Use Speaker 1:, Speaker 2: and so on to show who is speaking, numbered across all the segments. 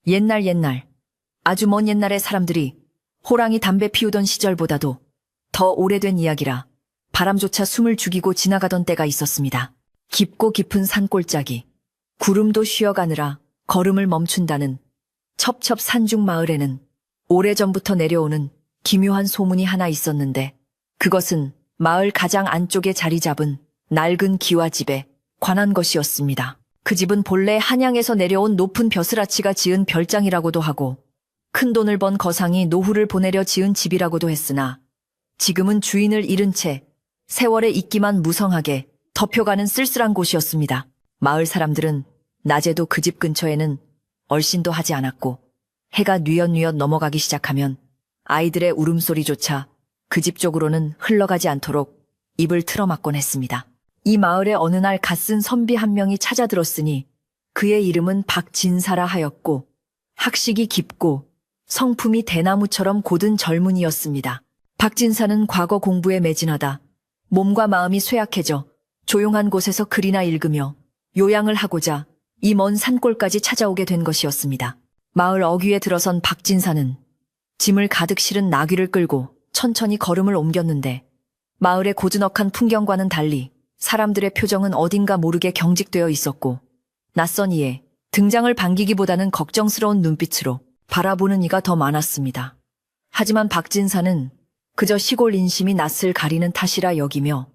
Speaker 1: 옛날, 아주 먼 옛날의 사람들이 호랑이 담배 피우던 시절보다도 더 오래된 이야기라 바람조차 숨을 죽이고 지나가던 때가 있었습니다. 깊고 깊은 산골짜기, 구름도 쉬어가느라 걸음을 멈춘다는 첩첩 산중 마을에는 오래전부터 내려오는 기묘한 소문이 하나 있었는데, 그것은 마을 가장 안쪽에 자리 잡은 낡은 기와집에 관한 것이었습니다. 그 집은 본래 한양에서 내려온 높은 벼슬아치가 지은 별장이라고도 하고, 큰 돈을 번 거상이 노후를 보내려 지은 집이라고도 했으나, 지금은 주인을 잃은 채 세월에 있기만 무성하게 덮여가는 쓸쓸한 곳이었습니다. 마을 사람들은 낮에도 그 집 근처에는 얼씬도 하지 않았고, 해가 뉘엿뉘엿 넘어가기 시작하면 아이들의 울음소리조차 그 집 쪽으로는 흘러가지 않도록 입을 틀어막곤 했습니다. 이 마을에 어느 날 갓쓴 선비 한 명이 찾아들었으니 그의 이름은 박진사라 하였고, 학식이 깊고 성품이 대나무처럼 고든 젊은이였습니다. 박진사는 과거 공부에 매진하다 몸과 마음이 쇠약해져 조용한 곳에서 글이나 읽으며 요양을 하고자 이 먼 산골까지 찾아오게 된 것이었습니다. 마을 어귀에 들어선 박진사는 짐을 가득 실은 나귀를 끌고 천천히 걸음을 옮겼는데, 마을의 고즈넉한 풍경과는 달리 사람들의 표정은 어딘가 모르게 경직되어 있었고, 낯선 이에 등장을 반기기보다는 걱정스러운 눈빛으로 바라보는 이가 더 많았습니다. 하지만 박진사는 그저 시골 인심이 낯을 가리는 탓이라 여기며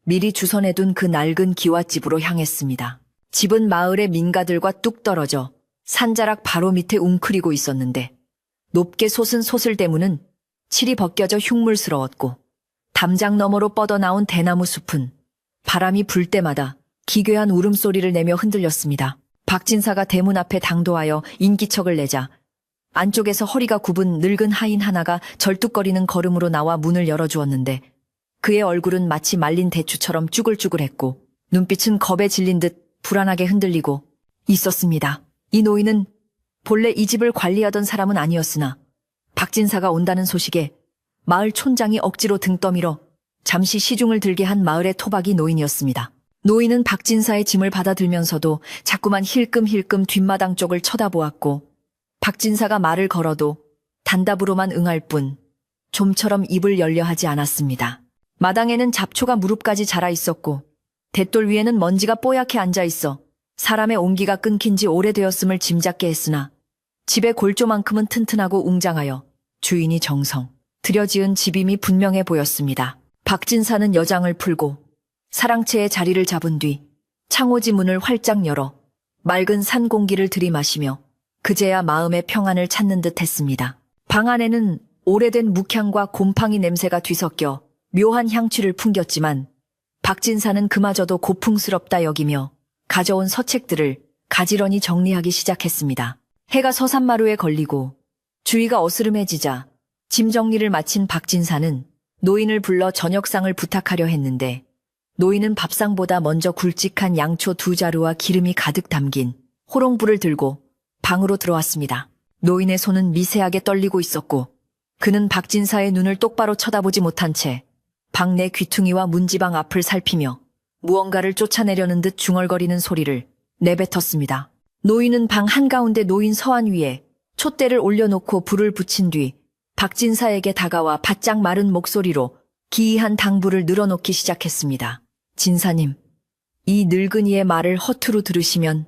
Speaker 1: 미리 주선해둔 그 낡은 기와집으로 향했습니다. 집은 마을의 민가들과 뚝 떨어져 산자락 바로 밑에 웅크리고 있었는데, 높게 솟은 소슬대문은 칠이 벗겨져 흉물스러웠고, 담장 너머로 뻗어나온 대나무 숲은 바람이 불 때마다 기괴한 울음소리를 내며 흔들렸습니다. 박진사가 대문 앞에 당도하여 인기척을 내자 안쪽에서 허리가 굽은 늙은 하인 하나가 절뚝거리는 걸음으로 나와 문을 열어주었는데, 그의 얼굴은 마치 말린 대추처럼 쭈글쭈글했고 눈빛은 겁에 질린 듯 불안하게 흔들리고 있었습니다. 이 노인은 본래 이 집을 관리하던 사람은 아니었으나 박진사가 온다는 소식에 마을 촌장이 억지로 등 떠밀어 잠시 시중을 들게 한 마을의 토박이 노인이었습니다. 노인은 박진사의 짐을 받아들면서도 자꾸만 힐끔힐끔 뒷마당 쪽을 쳐다보았고, 박진사가 말을 걸어도 단답으로만 응할 뿐 좀처럼 입을 열려 하지 않았습니다. 마당에는 잡초가 무릎까지 자라 있었고, 돛돌 위에는 먼지가 뽀얗게 앉아 있어 사람의 온기가 끊긴 지 오래되었음을 짐작게 했으나, 집의 골조만큼은 튼튼하고 웅장하여 주인이 정성 들여지은 집임이 분명해 보였습니다. 박진사는 여장을 풀고 사랑채의 자리를 잡은 뒤 창호지 문을 활짝 열어 맑은 산 공기를 들이마시며 그제야 마음의 평안을 찾는 듯 했습니다. 방 안에는 오래된 묵향과 곰팡이 냄새가 뒤섞여 묘한 향취를 풍겼지만, 박진사는 그마저도 고풍스럽다 여기며 가져온 서책들을 가지런히 정리하기 시작했습니다. 해가 서산마루에 걸리고 주위가 어스름해지자 짐 정리를 마친 박진사는 노인을 불러 저녁상을 부탁하려 했는데, 노인은 밥상보다 먼저 굵직한 양초 2자루와 기름이 가득 담긴 호롱불을 들고 방으로 들어왔습니다. 노인의 손은 미세하게 떨리고 있었고, 그는 박진사의 눈을 똑바로 쳐다보지 못한 채 방 내 귀퉁이와 문지방 앞을 살피며 무언가를 쫓아내려는 듯 중얼거리는 소리를 내뱉었습니다. 노인은 방 한가운데 놓인 서안 위에 촛대를 올려놓고 불을 붙인 뒤 박진사에게 다가와 바짝 마른 목소리로 기이한 당부를 늘어놓기 시작했습니다. 진사님, 이 늙은이의 말을 허투루 들으시면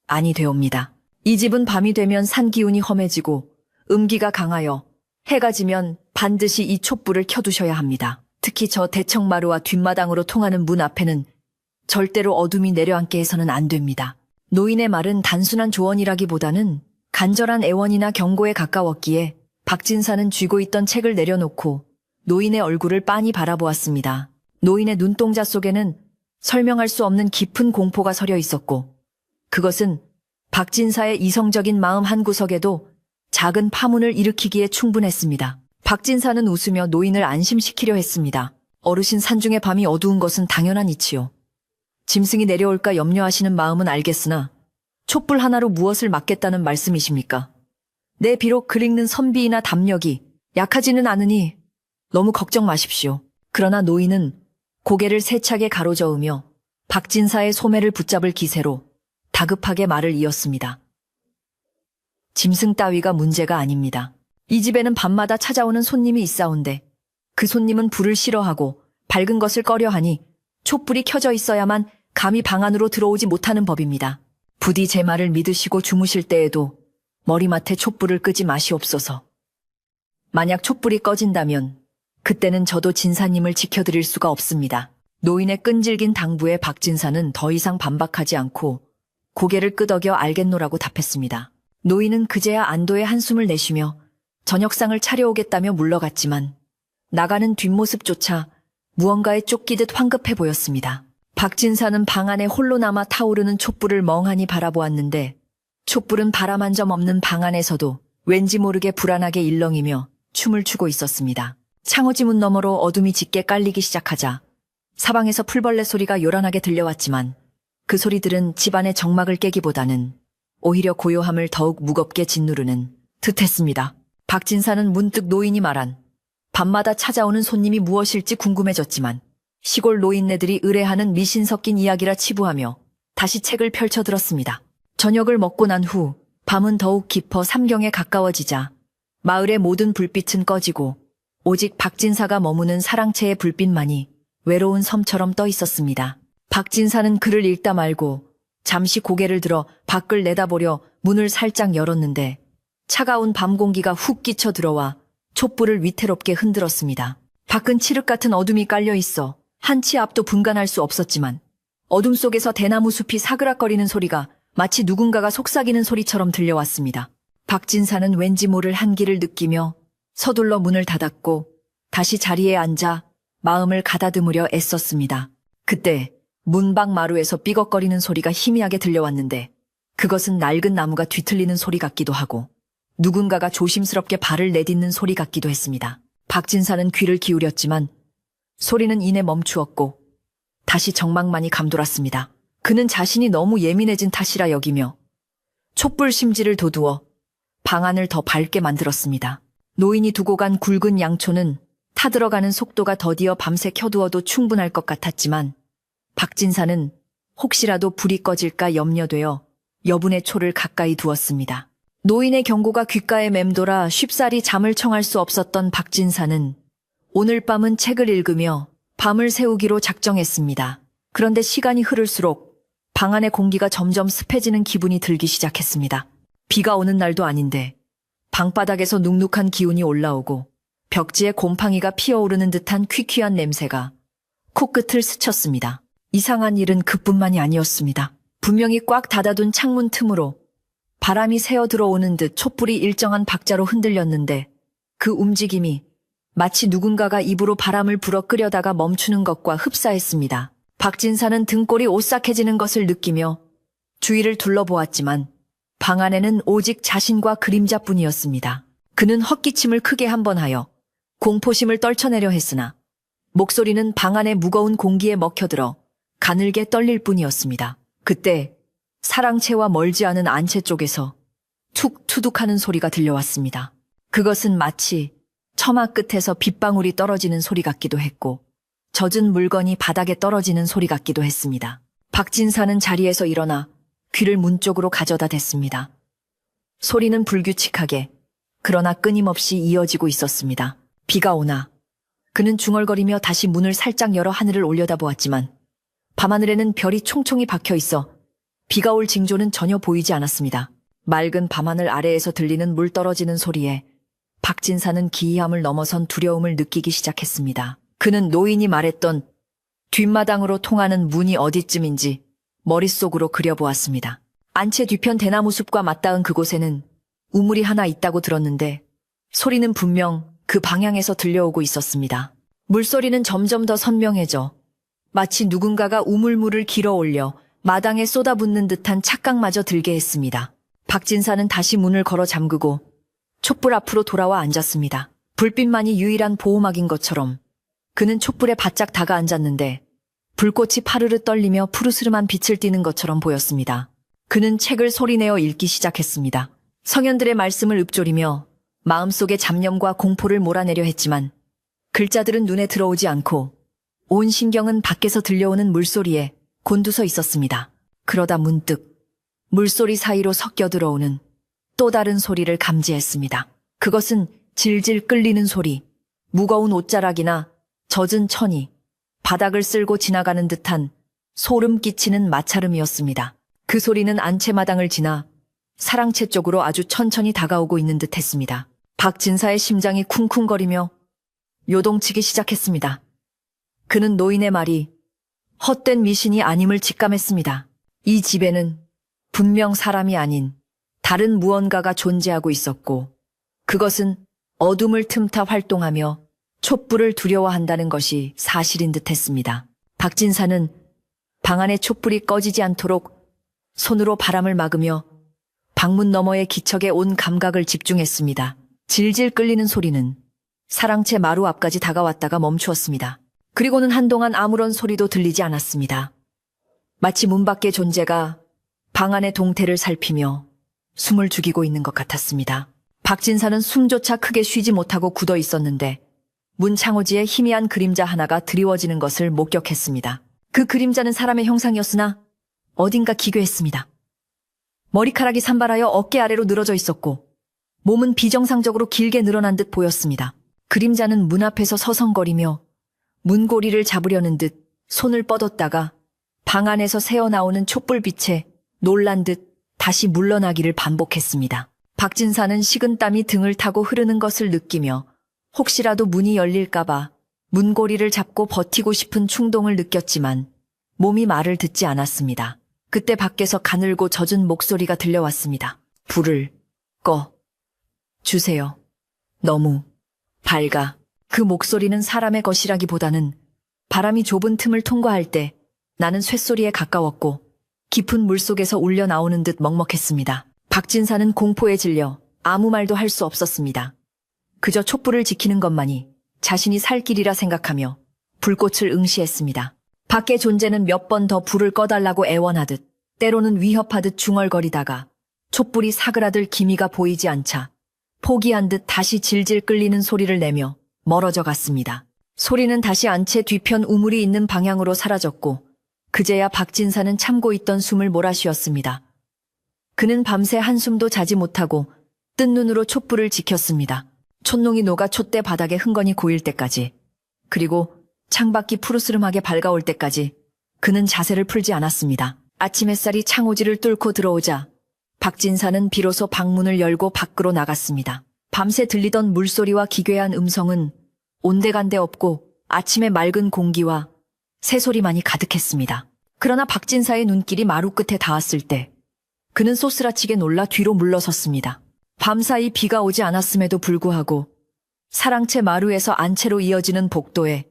Speaker 1: 아니 되옵니다. 이 집은 밤이 되면 산 기운이 험해지고 음기가 강하여 해가 지면 반드시 이 촛불을 켜두셔야 합니다. 특히 저 대청마루와 뒷마당으로 통하는 문 앞에는 절대로 어둠이 내려앉게 해서는 안 됩니다. 노인의 말은 단순한 조언이라기보다는 간절한 애원이나 경고에 가까웠기에 박진사는 쥐고 있던 책을 내려놓고 노인의 얼굴을 빤히 바라보았습니다. 노인의 눈동자 속에는 설명할 수 없는 깊은 공포가 서려 있었고, 그것은 박진사의 이성적인 마음 한구석에도 작은 파문을 일으키기에 충분했습니다. 박진사는 웃으며 노인을 안심시키려 했습니다. 어르신, 산중의 밤이 어두운 것은 당연한 이치요. 짐승이 내려올까 염려하시는 마음은 알겠으나 촛불 하나로 무엇을 막겠다는 말씀이십니까? 네, 비록 글 읽는 선비이나 담력이 약하지는 않으니 너무 걱정 마십시오. 그러나 노인은 고개를 세차게 가로저으며 박진사의 소매를 붙잡을 기세로 다급하게 말을 이었습니다. 짐승 따위가 문제가 아닙니다. 이 집에는 밤마다 찾아오는 손님이 있사온데 그 손님은 불을 싫어하고 밝은 것을 꺼려하니 촛불이 켜져 있어야만 감히 방 안으로 들어오지 못하는 법입니다. 부디 제 말을 믿으시고 주무실 때에도 머리맡에 촛불을 끄지 마시옵소서. 만약 촛불이 꺼진다면 그때는 저도 진사님을 지켜드릴 수가 없습니다. 노인의 끈질긴 당부에 박진사는 더 이상 반박하지 않고 고개를 끄덕여 알겠노라고 답했습니다. 노인은 그제야 안도의 한숨을 내쉬며 저녁상을 차려오겠다며 물러갔지만 나가는 뒷모습조차 무언가에 쫓기듯 황급해 보였습니다. 박진사는 방 안에 홀로 남아 타오르는 촛불을 멍하니 바라보았는데 촛불은 바람 한 점 없는 방 안에서도 왠지 모르게 불안하게 일렁이며 춤을 추고 있었습니다. 창호지문 너머로 어둠이 짙게 깔리기 시작하자 사방에서 풀벌레 소리가 요란하게 들려왔지만 그 소리들은 집안의 정막을 깨기보다는 오히려 고요함을 더욱 무겁게 짓누르는 듯했습니다. 박진사는 문득 노인이 말한 밤마다 찾아오는 손님이 무엇일지 궁금해졌지만 시골 노인네들이 의뢰하는 미신 섞인 이야기라 치부하며 다시 책을 펼쳐들었습니다. 저녁을 먹고 난 후 밤은 더욱 깊어 삼경에 가까워지자 마을의 모든 불빛은 꺼지고 오직 박진사가 머무는 사랑채의 불빛만이 외로운 섬처럼 떠 있었습니다. 박진사는 글을 읽다 말고 잠시 고개를 들어 밖을 내다보려 문을 살짝 열었는데 차가운 밤 공기가 훅 끼쳐 들어와 촛불을 위태롭게 흔들었습니다. 밖은 칠흑 같은 어둠이 깔려 있어 한 치 앞도 분간할 수 없었지만 어둠 속에서 대나무 숲이 사그락거리는 소리가 마치 누군가가 속삭이는 소리처럼 들려왔습니다. 박진사는 왠지 모를 한기를 느끼며 서둘러 문을 닫았고 다시 자리에 앉아 마음을 가다듬으려 애썼습니다. 그때 문밖 마루에서 삐걱거리는 소리가 희미하게 들려왔는데 그것은 낡은 나무가 뒤틀리는 소리 같기도 하고 누군가가 조심스럽게 발을 내딛는 소리 같기도 했습니다. 박진사는 귀를 기울였지만 소리는 이내 멈추었고 다시 정막만이 감돌았습니다. 그는 자신이 너무 예민해진 탓이라 여기며 촛불 심지를 돋우어 방 안을 더 밝게 만들었습니다. 노인이 두고 간 굵은 양초는 타들어가는 속도가 더디어 밤새 켜두어도 충분할 것 같았지만 박진사는 혹시라도 불이 꺼질까 염려되어 여분의 초를 가까이 두었습니다. 노인의 경고가 귓가에 맴돌아 쉽사리 잠을 청할 수 없었던 박진사는 오늘 밤은 책을 읽으며 밤을 새우기로 작정했습니다. 그런데 시간이 흐를수록 방 안의 공기가 점점 습해지는 기분이 들기 시작했습니다. 비가 오는 날도 아닌데 방바닥에서 눅눅한 기운이 올라오고 벽지에 곰팡이가 피어오르는 듯한 퀴퀴한 냄새가 코끝을 스쳤습니다. 이상한 일은 그뿐만이 아니었습니다. 분명히 꽉 닫아둔 창문 틈으로 바람이 새어 들어오는 듯 촛불이 일정한 박자로 흔들렸는데 그 움직임이 마치 누군가가 입으로 바람을 불어 끄려다가 멈추는 것과 흡사했습니다. 박진사는 등골이 오싹해지는 것을 느끼며 주위를 둘러보았지만 방 안에는 오직 자신과 그림자뿐이었습니다. 그는 헛기침을 크게 한 번 하여 공포심을 떨쳐내려 했으나 목소리는 방 안의 무거운 공기에 먹혀들어 가늘게 떨릴 뿐이었습니다. 그때 사랑채와 멀지 않은 안채 쪽에서 툭 투둑하는 소리가 들려왔습니다. 그것은 마치 처마 끝에서 빗방울이 떨어지는 소리 같기도 했고 젖은 물건이 바닥에 떨어지는 소리 같기도 했습니다. 박진사는 자리에서 일어나 귀를 문 쪽으로 가져다 댔습니다. 소리는 불규칙하게 그러나 끊임없이 이어지고 있었습니다. 비가 오나 그는 중얼거리며 다시 문을 살짝 열어 하늘을 올려다보았지만 밤하늘에는 별이 총총히 박혀 있어 비가 올 징조는 전혀 보이지 않았습니다. 맑은 밤하늘 아래에서 들리는 물 떨어지는 소리에 박진사는 기이함을 넘어선 두려움을 느끼기 시작했습니다. 그는 노인이 말했던 뒷마당으로 통하는 문이 어디쯤인지 머릿속으로 그려보았습니다. 안채 뒤편 대나무 숲과 맞닿은 그곳에는 우물이 하나 있다고 들었는데 소리는 분명 그 방향에서 들려오고 있었습니다. 물소리는 점점 더 선명해져 마치 누군가가 우물물을 길어 올려 마당에 쏟아붓는 듯한 착각마저 들게 했습니다. 박진사는 다시 문을 걸어 잠그고 촛불 앞으로 돌아와 앉았습니다. 불빛만이 유일한 보호막인 것처럼 그는 촛불에 바짝 다가 앉았는데 불꽃이 파르르 떨리며 푸르스름한 빛을 띠는 것처럼 보였습니다. 그는 책을 소리내어 읽기 시작했습니다. 성현들의 말씀을 읊조리며 마음속의 잡념과 공포를 몰아내려 했지만 글자들은 눈에 들어오지 않고 온 신경은 밖에서 들려오는 물소리에 곤두서 있었습니다. 그러다 문득 물소리 사이로 섞여 들어오는 또 다른 소리를 감지했습니다. 그것은 질질 끌리는 소리, 무거운 옷자락이나 젖은 천이 바닥을 쓸고 지나가는 듯한 소름 끼치는 마찰음이었습니다. 그 소리는 안채마당을 지나 사랑채 쪽으로 아주 천천히 다가오고 있는 듯 했습니다. 박진사의 심장이 쿵쿵거리며 요동치기 시작했습니다. 그는 노인의 말이 헛된 미신이 아님을 직감했습니다. 이 집에는 분명 사람이 아닌 다른 무언가가 존재하고 있었고 그것은 어둠을 틈타 활동하며 촛불을 두려워한다는 것이 사실인 듯 했습니다. 박진사는 방 안의 촛불이 꺼지지 않도록 손으로 바람을 막으며 방문 너머의 기척에 온 감각을 집중했습니다. 질질 끌리는 소리는 사랑채 마루 앞까지 다가왔다가 멈추었습니다. 그리고는 한동안 아무런 소리도 들리지 않았습니다. 마치 문 밖의 존재가 방 안의 동태를 살피며 숨을 죽이고 있는 것 같았습니다. 박진사는 숨조차 크게 쉬지 못하고 굳어 있었는데 문 창호지에 희미한 그림자 하나가 드리워지는 것을 목격했습니다. 그 그림자는 사람의 형상이었으나 어딘가 기괴했습니다. 머리카락이 산발하여 어깨 아래로 늘어져 있었고 몸은 비정상적으로 길게 늘어난 듯 보였습니다. 그림자는 문 앞에서 서성거리며 문고리를 잡으려는 듯 손을 뻗었다가 방 안에서 새어나오는 촛불빛에 놀란 듯 다시 물러나기를 반복했습니다. 박진사는 식은땀이 등을 타고 흐르는 것을 느끼며 혹시라도 문이 열릴까봐 문고리를 잡고 버티고 싶은 충동을 느꼈지만 몸이 말을 듣지 않았습니다. 그때 밖에서 가늘고 젖은 목소리가 들려왔습니다. 불을 꺼 주세요. 너무 밝아. 그 목소리는 사람의 것이라기보다는 바람이 좁은 틈을 통과할 때 나는 쇳소리에 가까웠고 깊은 물속에서 울려 나오는 듯 먹먹했습니다. 박진사는 공포에 질려 아무 말도 할 수 없었습니다. 그저 촛불을 지키는 것만이 자신이 살 길이라 생각하며 불꽃을 응시했습니다. 밖의 존재는 몇 번 더 불을 꺼달라고 애원하듯 때로는 위협하듯 중얼거리다가 촛불이 사그라들 기미가 보이지 않자 포기한 듯 다시 질질 끌리는 소리를 내며 멀어져 갔습니다. 소리는 다시 안채 뒤편 우물이 있는 방향으로 사라졌고 그제야 박진사는 참고 있던 숨을 몰아쉬었습니다. 그는 밤새 한숨도 자지 못하고 뜬 눈으로 촛불을 지켰습니다. 촛농이 녹아 촛대 바닥에 흥건히 고일 때까지, 그리고 창밖이 푸르스름하게 밝아올 때까지 그는 자세를 풀지 않았습니다. 아침 햇살이 창호지를 뚫고 들어오자 박진사는 비로소 방문을 열고 밖으로 나갔습니다. 밤새 들리던 물소리와 기괴한 음성은 온데간데 없고 아침의 맑은 공기와 새소리만이 가득했습니다. 그러나 박진사의 눈길이 마루 끝에 닿았을 때 그는 쏘스라치게 놀라 뒤로 물러섰습니다. 밤사이 비가 오지 않았음에도 불구하고 사랑채 마루에서 안채로 이어지는 복도에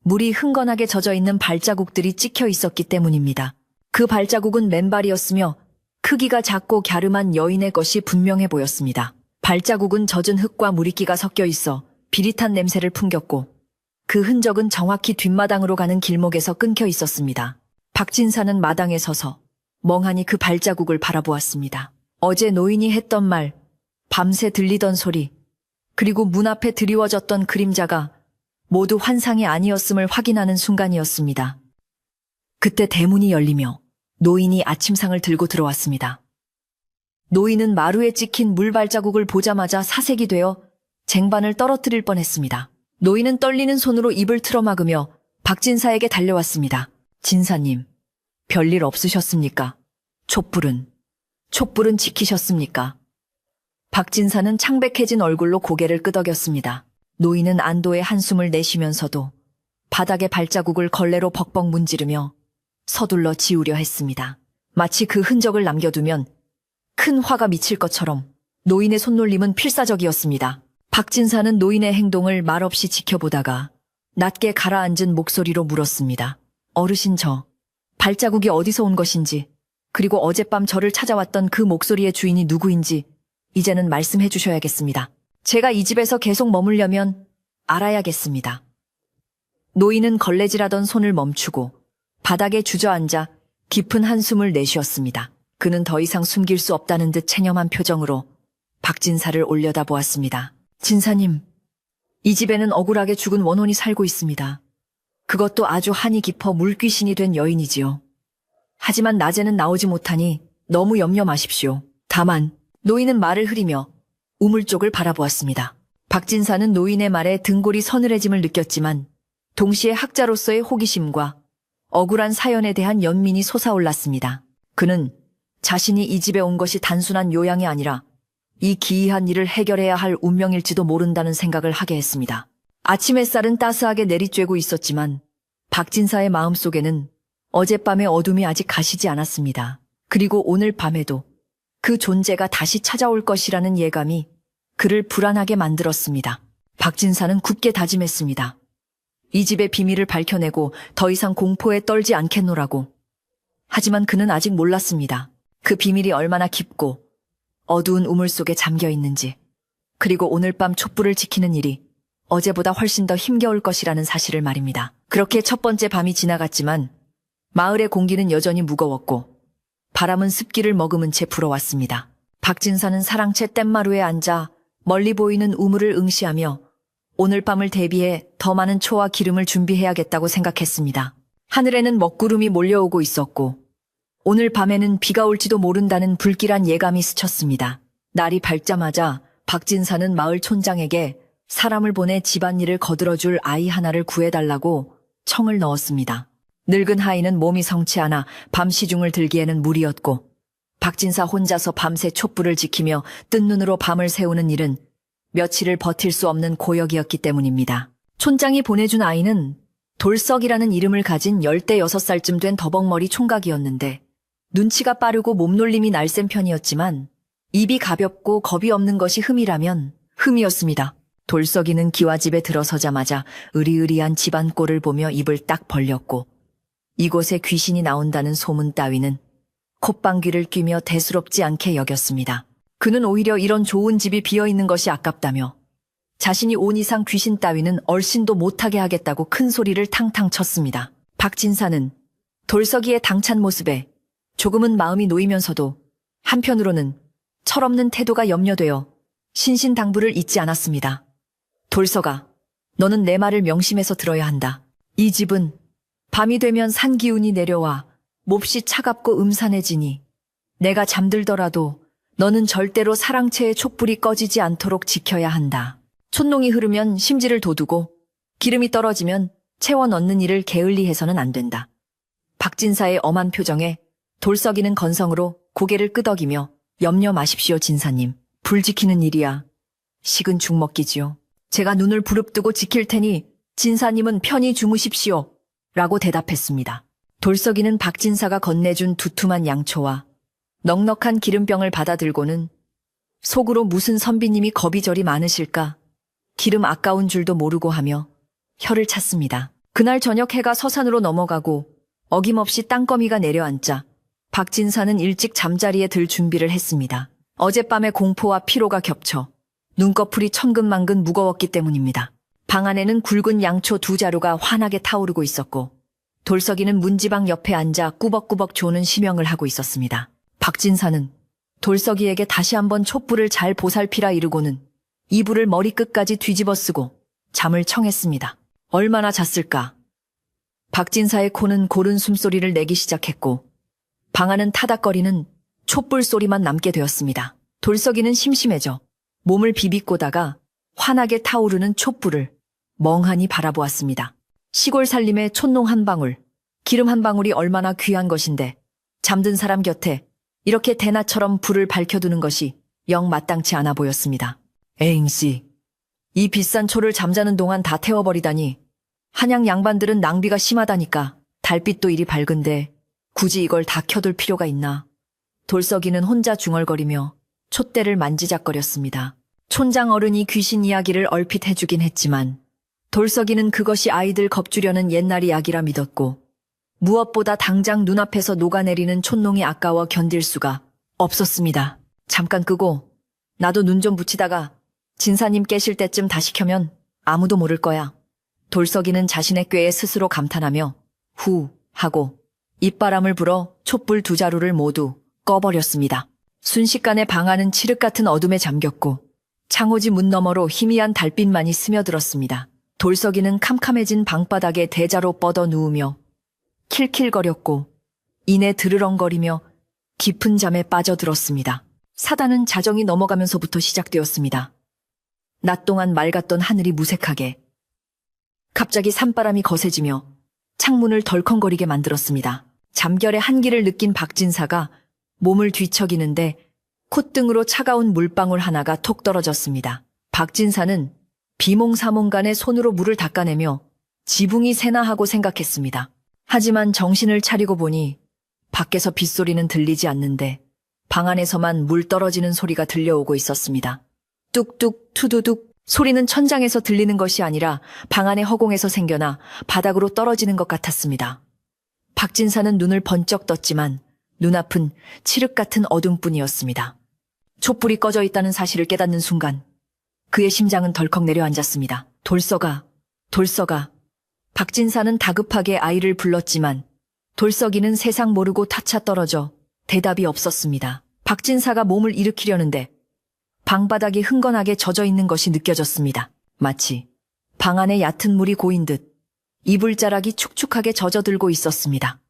Speaker 1: 물이 흥건하게 젖어있는 발자국들이 찍혀 있었기 때문입니다. 그 발자국은 맨발이었으며 크기가 작고 갸름한 여인의 것이 분명해 보였습니다. 발자국은 젖은 흙과 물이끼가 섞여 있어 비릿한 냄새를 풍겼고 그 흔적은 정확히 뒷마당으로 가는 길목에서 끊겨 있었습니다. 박진사는 마당에 서서 멍하니 그 발자국을 바라보았습니다. 어제 노인이 했던 말, 밤새 들리던 소리, 그리고 문 앞에 드리워졌던 그림자가 모두 환상이 아니었음을 확인하는 순간이었습니다. 그때 대문이 열리며 노인이 아침상을 들고 들어왔습니다. 노인은 마루에 찍힌 물 발자국을 보자마자 사색이 되어 쟁반을 떨어뜨릴 뻔했습니다. 노인은 떨리는 손으로 입을 틀어막으며 박진사에게 달려왔습니다. 진사님, 별일 없으셨습니까? 촛불은 지키셨습니까? 박진사는 창백해진 얼굴로 고개를 끄덕였습니다. 노인은 안도의 한숨을 내쉬면서도 바닥에 발자국을 걸레로 벅벅 문지르며 서둘러 지우려 했습니다. 마치 그 흔적을 남겨두면 큰 화가 미칠 것처럼 노인의 손놀림은 필사적이었습니다. 박진사는 노인의 행동을 말없이 지켜보다가 낮게 가라앉은 목소리로 물었습니다. 어르신, 저 발자국이 어디서 온 것인지, 그리고 어젯밤 저를 찾아왔던 그 목소리의 주인이 누구인지 이제는 말씀해 주셔야겠습니다. 제가 이 집에서 계속 머물려면 알아야겠습니다. 노인은 걸레질하던 손을 멈추고 바닥에 주저앉아 깊은 한숨을 내쉬었습니다. 그는 더 이상 숨길 수 없다는 듯 체념한 표정으로 박진사를 올려다보았습니다. 진사님, 이 집에는 억울하게 죽은 원혼이 살고 있습니다. 그것도 아주 한이 깊어 물귀신이 된 여인이지요. 하지만 낮에는 나오지 못하니 너무 염려 마십시오. 다만 노인은 말을 흐리며 우물 쪽을 바라보았습니다. 박진사는 노인의 말에 등골이 서늘해짐을 느꼈지만 동시에 학자로서의 호기심과 억울한 사연에 대한 연민이 솟아올랐습니다. 그는 자신이 이 집에 온 것이 단순한 요양이 아니라 이 기이한 일을 해결해야 할 운명일지도 모른다는 생각을 하게 했습니다. 아침 햇살은 따스하게 내리쬐고 있었지만 박진사의 마음속에는 어젯밤의 어둠이 아직 가시지 않았습니다. 그리고 오늘 밤에도 그 존재가 다시 찾아올 것이라는 예감이 그를 불안하게 만들었습니다. 박진사는 굳게 다짐했습니다. 이 집의 비밀을 밝혀내고 더 이상 공포에 떨지 않겠노라고. 하지만 그는 아직 몰랐습니다. 그 비밀이 얼마나 깊고 어두운 우물 속에 잠겨 있는지, 그리고 오늘 밤 촛불을 지키는 일이 어제보다 훨씬 더 힘겨울 것이라는 사실을 말입니다. 그렇게 첫 번째 밤이 지나갔지만 마을의 공기는 여전히 무거웠고 바람은 습기를 머금은 채 불어왔습니다. 박진사는 사랑채 뗏마루에 앉아 멀리 보이는 우물을 응시하며 오늘 밤을 대비해 더 많은 초와 기름을 준비해야겠다고 생각했습니다. 하늘에는 먹구름이 몰려오고 있었고 오늘 밤에는 비가 올지도 모른다는 불길한 예감이 스쳤습니다. 날이 밝자마자 박진사는 마을 촌장에게 사람을 보내 집안일을 거들어줄 아이 하나를 구해달라고 청을 넣었습니다. 늙은 하인은 몸이 성치 않아 밤 시중을 들기에는 무리였고 박진사 혼자서 밤새 촛불을 지키며 뜬 눈으로 밤을 새우는 일은 며칠을 버틸 수 없는 고역이었기 때문입니다. 촌장이 보내준 아이는 돌석이라는 이름을 가진 16살쯤 된 더벅머리 총각이었는데 눈치가 빠르고 몸놀림이 날쌘 편이었지만 입이 가볍고 겁이 없는 것이 흠이라면 흠이었습니다. 돌석이는 기와집에 들어서자마자 으리으리한 집안 꼴을 보며 입을 딱 벌렸고 이곳에 귀신이 나온다는 소문 따위는 콧방귀를 뀌며 대수롭지 않게 여겼습니다. 그는 오히려 이런 좋은 집이 비어있는 것이 아깝다며 자신이 온 이상 귀신 따위는 얼씬도 못하게 하겠다고 큰 소리를 탕탕 쳤습니다. 박진사는 돌석이의 당찬 모습에 조금은 마음이 놓이면서도 한편으로는 철없는 태도가 염려되어 신신당부를 잊지 않았습니다. 돌석아, 너는 내 말을 명심해서 들어야 한다. 이 집은 밤이 되면 산 기운이 내려와 몹시 차갑고 음산해지니 내가 잠들더라도 너는 절대로 사랑채의 촛불이 꺼지지 않도록 지켜야 한다. 촛농이 흐르면 심지를 돋우고 기름이 떨어지면 채워 넣는 일을 게을리해서는 안 된다. 박진사의 엄한 표정에 돌석이는 건성으로 고개를 끄덕이며 염려 마십시오 진사님. 불 지키는 일이야 식은 죽 먹기지요. 제가 눈을 부릅뜨고 지킬 테니 진사님은 편히 주무십시오 라고 대답했습니다. 돌석이는 박진사가 건네준 두툼한 양초와 넉넉한 기름병을 받아들고는 속으로 무슨 선비님이 겁이 저리 많으실까 기름 아까운 줄도 모르고 하며 혀를 찼습니다. 그날 저녁 해가 서산으로 넘어가고 어김없이 땅거미가 내려앉자 박진사는 일찍 잠자리에 들 준비를 했습니다. 어젯밤의 공포와 피로가 겹쳐 눈꺼풀이 천근만근 무거웠기 때문입니다. 방 안에는 굵은 양초 2자루가 환하게 타오르고 있었고 돌석이는 문지방 옆에 앉아 꾸벅꾸벅 조는 심형을 하고 있었습니다. 박진사는 돌석이에게 다시 한번 촛불을 잘 보살피라 이르고는 이불을 머리끝까지 뒤집어 쓰고 잠을 청했습니다. 얼마나 잤을까? 박진사의 코는 고른 숨소리를 내기 시작했고 방 안은 타닥거리는 촛불 소리만 남게 되었습니다. 돌석이는 심심해져 몸을 비비꼬다가 환하게 타오르는 촛불을 멍하니 바라보았습니다. 시골 살림에 촛농 한 방울, 기름 한 방울이 얼마나 귀한 것인데 잠든 사람 곁에 이렇게 대낮처럼 불을 밝혀두는 것이 영 마땅치 않아 보였습니다. 에잉씨, 이 비싼 초를 잠자는 동안 다 태워버리다니 한양 양반들은 낭비가 심하다니까 달빛도 이리 밝은데 굳이 이걸 다 켜둘 필요가 있나. 돌석이는 혼자 중얼거리며 촛대를 만지작거렸습니다. 촌장 어른이 귀신 이야기를 얼핏 해주긴 했지만 돌석이는 그것이 아이들 겁주려는 옛날 이야기라 믿었고 무엇보다 당장 눈앞에서 녹아내리는 촛농이 아까워 견딜 수가 없었습니다. 잠깐 끄고 나도 눈 좀 붙이다가 진사님 깨실 때쯤 다시 켜면 아무도 모를 거야. 돌석이는 자신의 꾀에 스스로 감탄하며 후 하고 입바람을 불어 촛불 2자루를 모두 꺼버렸습니다. 순식간에 방 안은 칠흑 같은 어둠에 잠겼고 창호지 문 너머로 희미한 달빛만이 스며들었습니다. 돌석이는 캄캄해진 방바닥에 대자로 뻗어 누우며 킬킬거렸고 이내 드르렁거리며 깊은 잠에 빠져들었습니다. 사단은 자정이 넘어가면서부터 시작되었습니다. 낮 동안 맑았던 하늘이 무색하게 갑자기 산바람이 거세지며 창문을 덜컹거리게 만들었습니다. 잠결의 한기를 느낀 박진사가 몸을 뒤척이는데 콧등으로 차가운 물방울 하나가 톡 떨어졌습니다. 박진사는 비몽사몽간에 손으로 물을 닦아내며 지붕이 새나 하고 생각했습니다. 하지만 정신을 차리고 보니 밖에서 빗소리는 들리지 않는데 방 안에서만 물 떨어지는 소리가 들려오고 있었습니다. 뚝뚝 투두둑 소리는 천장에서 들리는 것이 아니라 방 안의 허공에서 생겨나 바닥으로 떨어지는 것 같았습니다. 박진사는 눈을 번쩍 떴지만 눈앞은 칠흑 같은 어둠뿐이었습니다. 촛불이 꺼져 있다는 사실을 깨닫는 순간 그의 심장은 덜컥 내려앉았습니다. 돌서가. 박진사는 다급하게 아이를 불렀지만 돌석이는 세상 모르고 타차 떨어져 대답이 없었습니다. 박진사가 몸을 일으키려는데 방바닥이 흥건하게 젖어 있는 것이 느껴졌습니다. 마치 방 안에 얕은 물이 고인 듯 이불자락이 축축하게 젖어들고 있었습니다.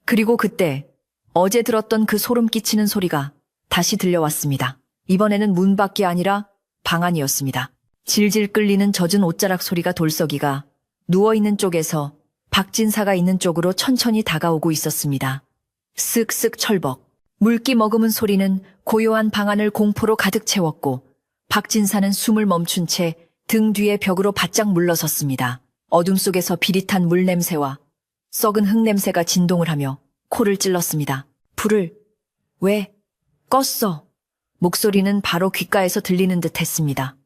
Speaker 1: 그리고 그때 어제 들었던 그 소름 끼치는 소리가 다시 들려왔습니다. 이번에는 문 밖이 아니라 방 안이었습니다. 질질 끌리는 젖은 옷자락 소리가 돌석이가 누워있는 쪽에서 박진사가 있는 쪽으로 천천히 다가오고 있었습니다. 쓱쓱 철벅. 물기 머금은 소리는 고요한 방 안을 공포로 가득 채웠고 박진사는 숨을 멈춘 채 등 뒤에 벽으로 바짝 물러섰습니다. 어둠 속에서 비릿한 물 냄새와 썩은 흙 냄새가 진동을 하며 코를 찔렀습니다. 불을 왜 껐어? 목소리는 바로 귓가에서 들리는 듯 했습니다.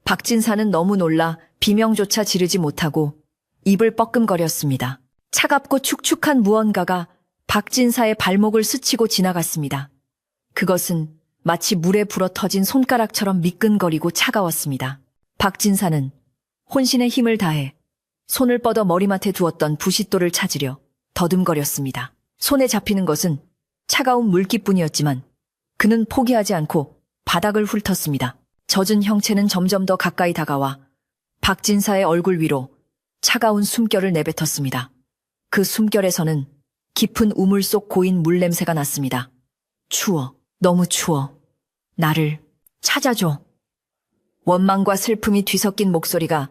Speaker 1: 박진사는 너무 놀라 비명조차 지르지 못하고 입을 뻐끔거렸습니다. 차갑고 축축한 무언가가 박진사의 발목을 스치고 지나갔습니다. 그것은 마치 물에 불어 터진 손가락처럼 미끈거리고 차가웠습니다. 박진사는 혼신의 힘을 다해 손을 뻗어 머리맡에 두었던 부싯돌을 찾으려 더듬거렸습니다. 손에 잡히는 것은 차가운 물기뿐이었지만 그는 포기하지 않고 바닥을 훑었습니다. 젖은 형체는 점점 더 가까이 다가와 박진사의 얼굴 위로 차가운 숨결을 내뱉었습니다. 그 숨결에서는 깊은 우물 속 고인 물 냄새가 났습니다. 추워. 너무 추워. 나를 찾아줘. 원망과 슬픔이 뒤섞인 목소리가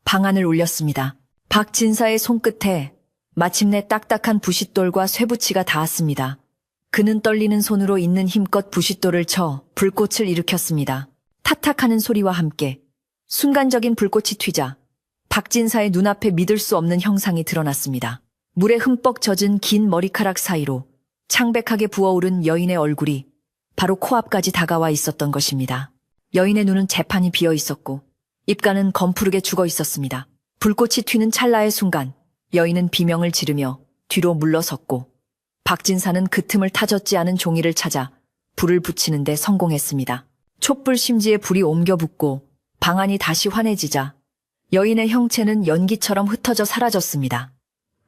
Speaker 1: 방안을 울렸습니다. 박진사의 손끝에 마침내 딱딱한 부싯돌과 쇠붙이가 닿았습니다. 그는 떨리는 손으로 있는 힘껏 부싯돌을 쳐 불꽃을 일으켰습니다. 타탁하는 소리와 함께 순간적인 불꽃이 튀자 박진사의 눈앞에 믿을 수 없는 형상이 드러났습니다. 물에 흠뻑 젖은 긴 머리카락 사이로 창백하게 부어오른 여인의 얼굴이 바로 코앞까지 다가와 있었던 것입니다. 여인의 눈은 재판이 비어 있었고 입가는 검푸르게 죽어 있었습니다. 불꽃이 튀는 찰나의 순간 여인은 비명을 지르며 뒤로 물러섰고 박진사는 그 틈을 타젓지 않은 종이를 찾아 불을 붙이는 데 성공했습니다. 촛불 심지에 불이 옮겨 붙고 방안이 다시 환해지자 여인의 형체는 연기처럼 흩어져 사라졌습니다.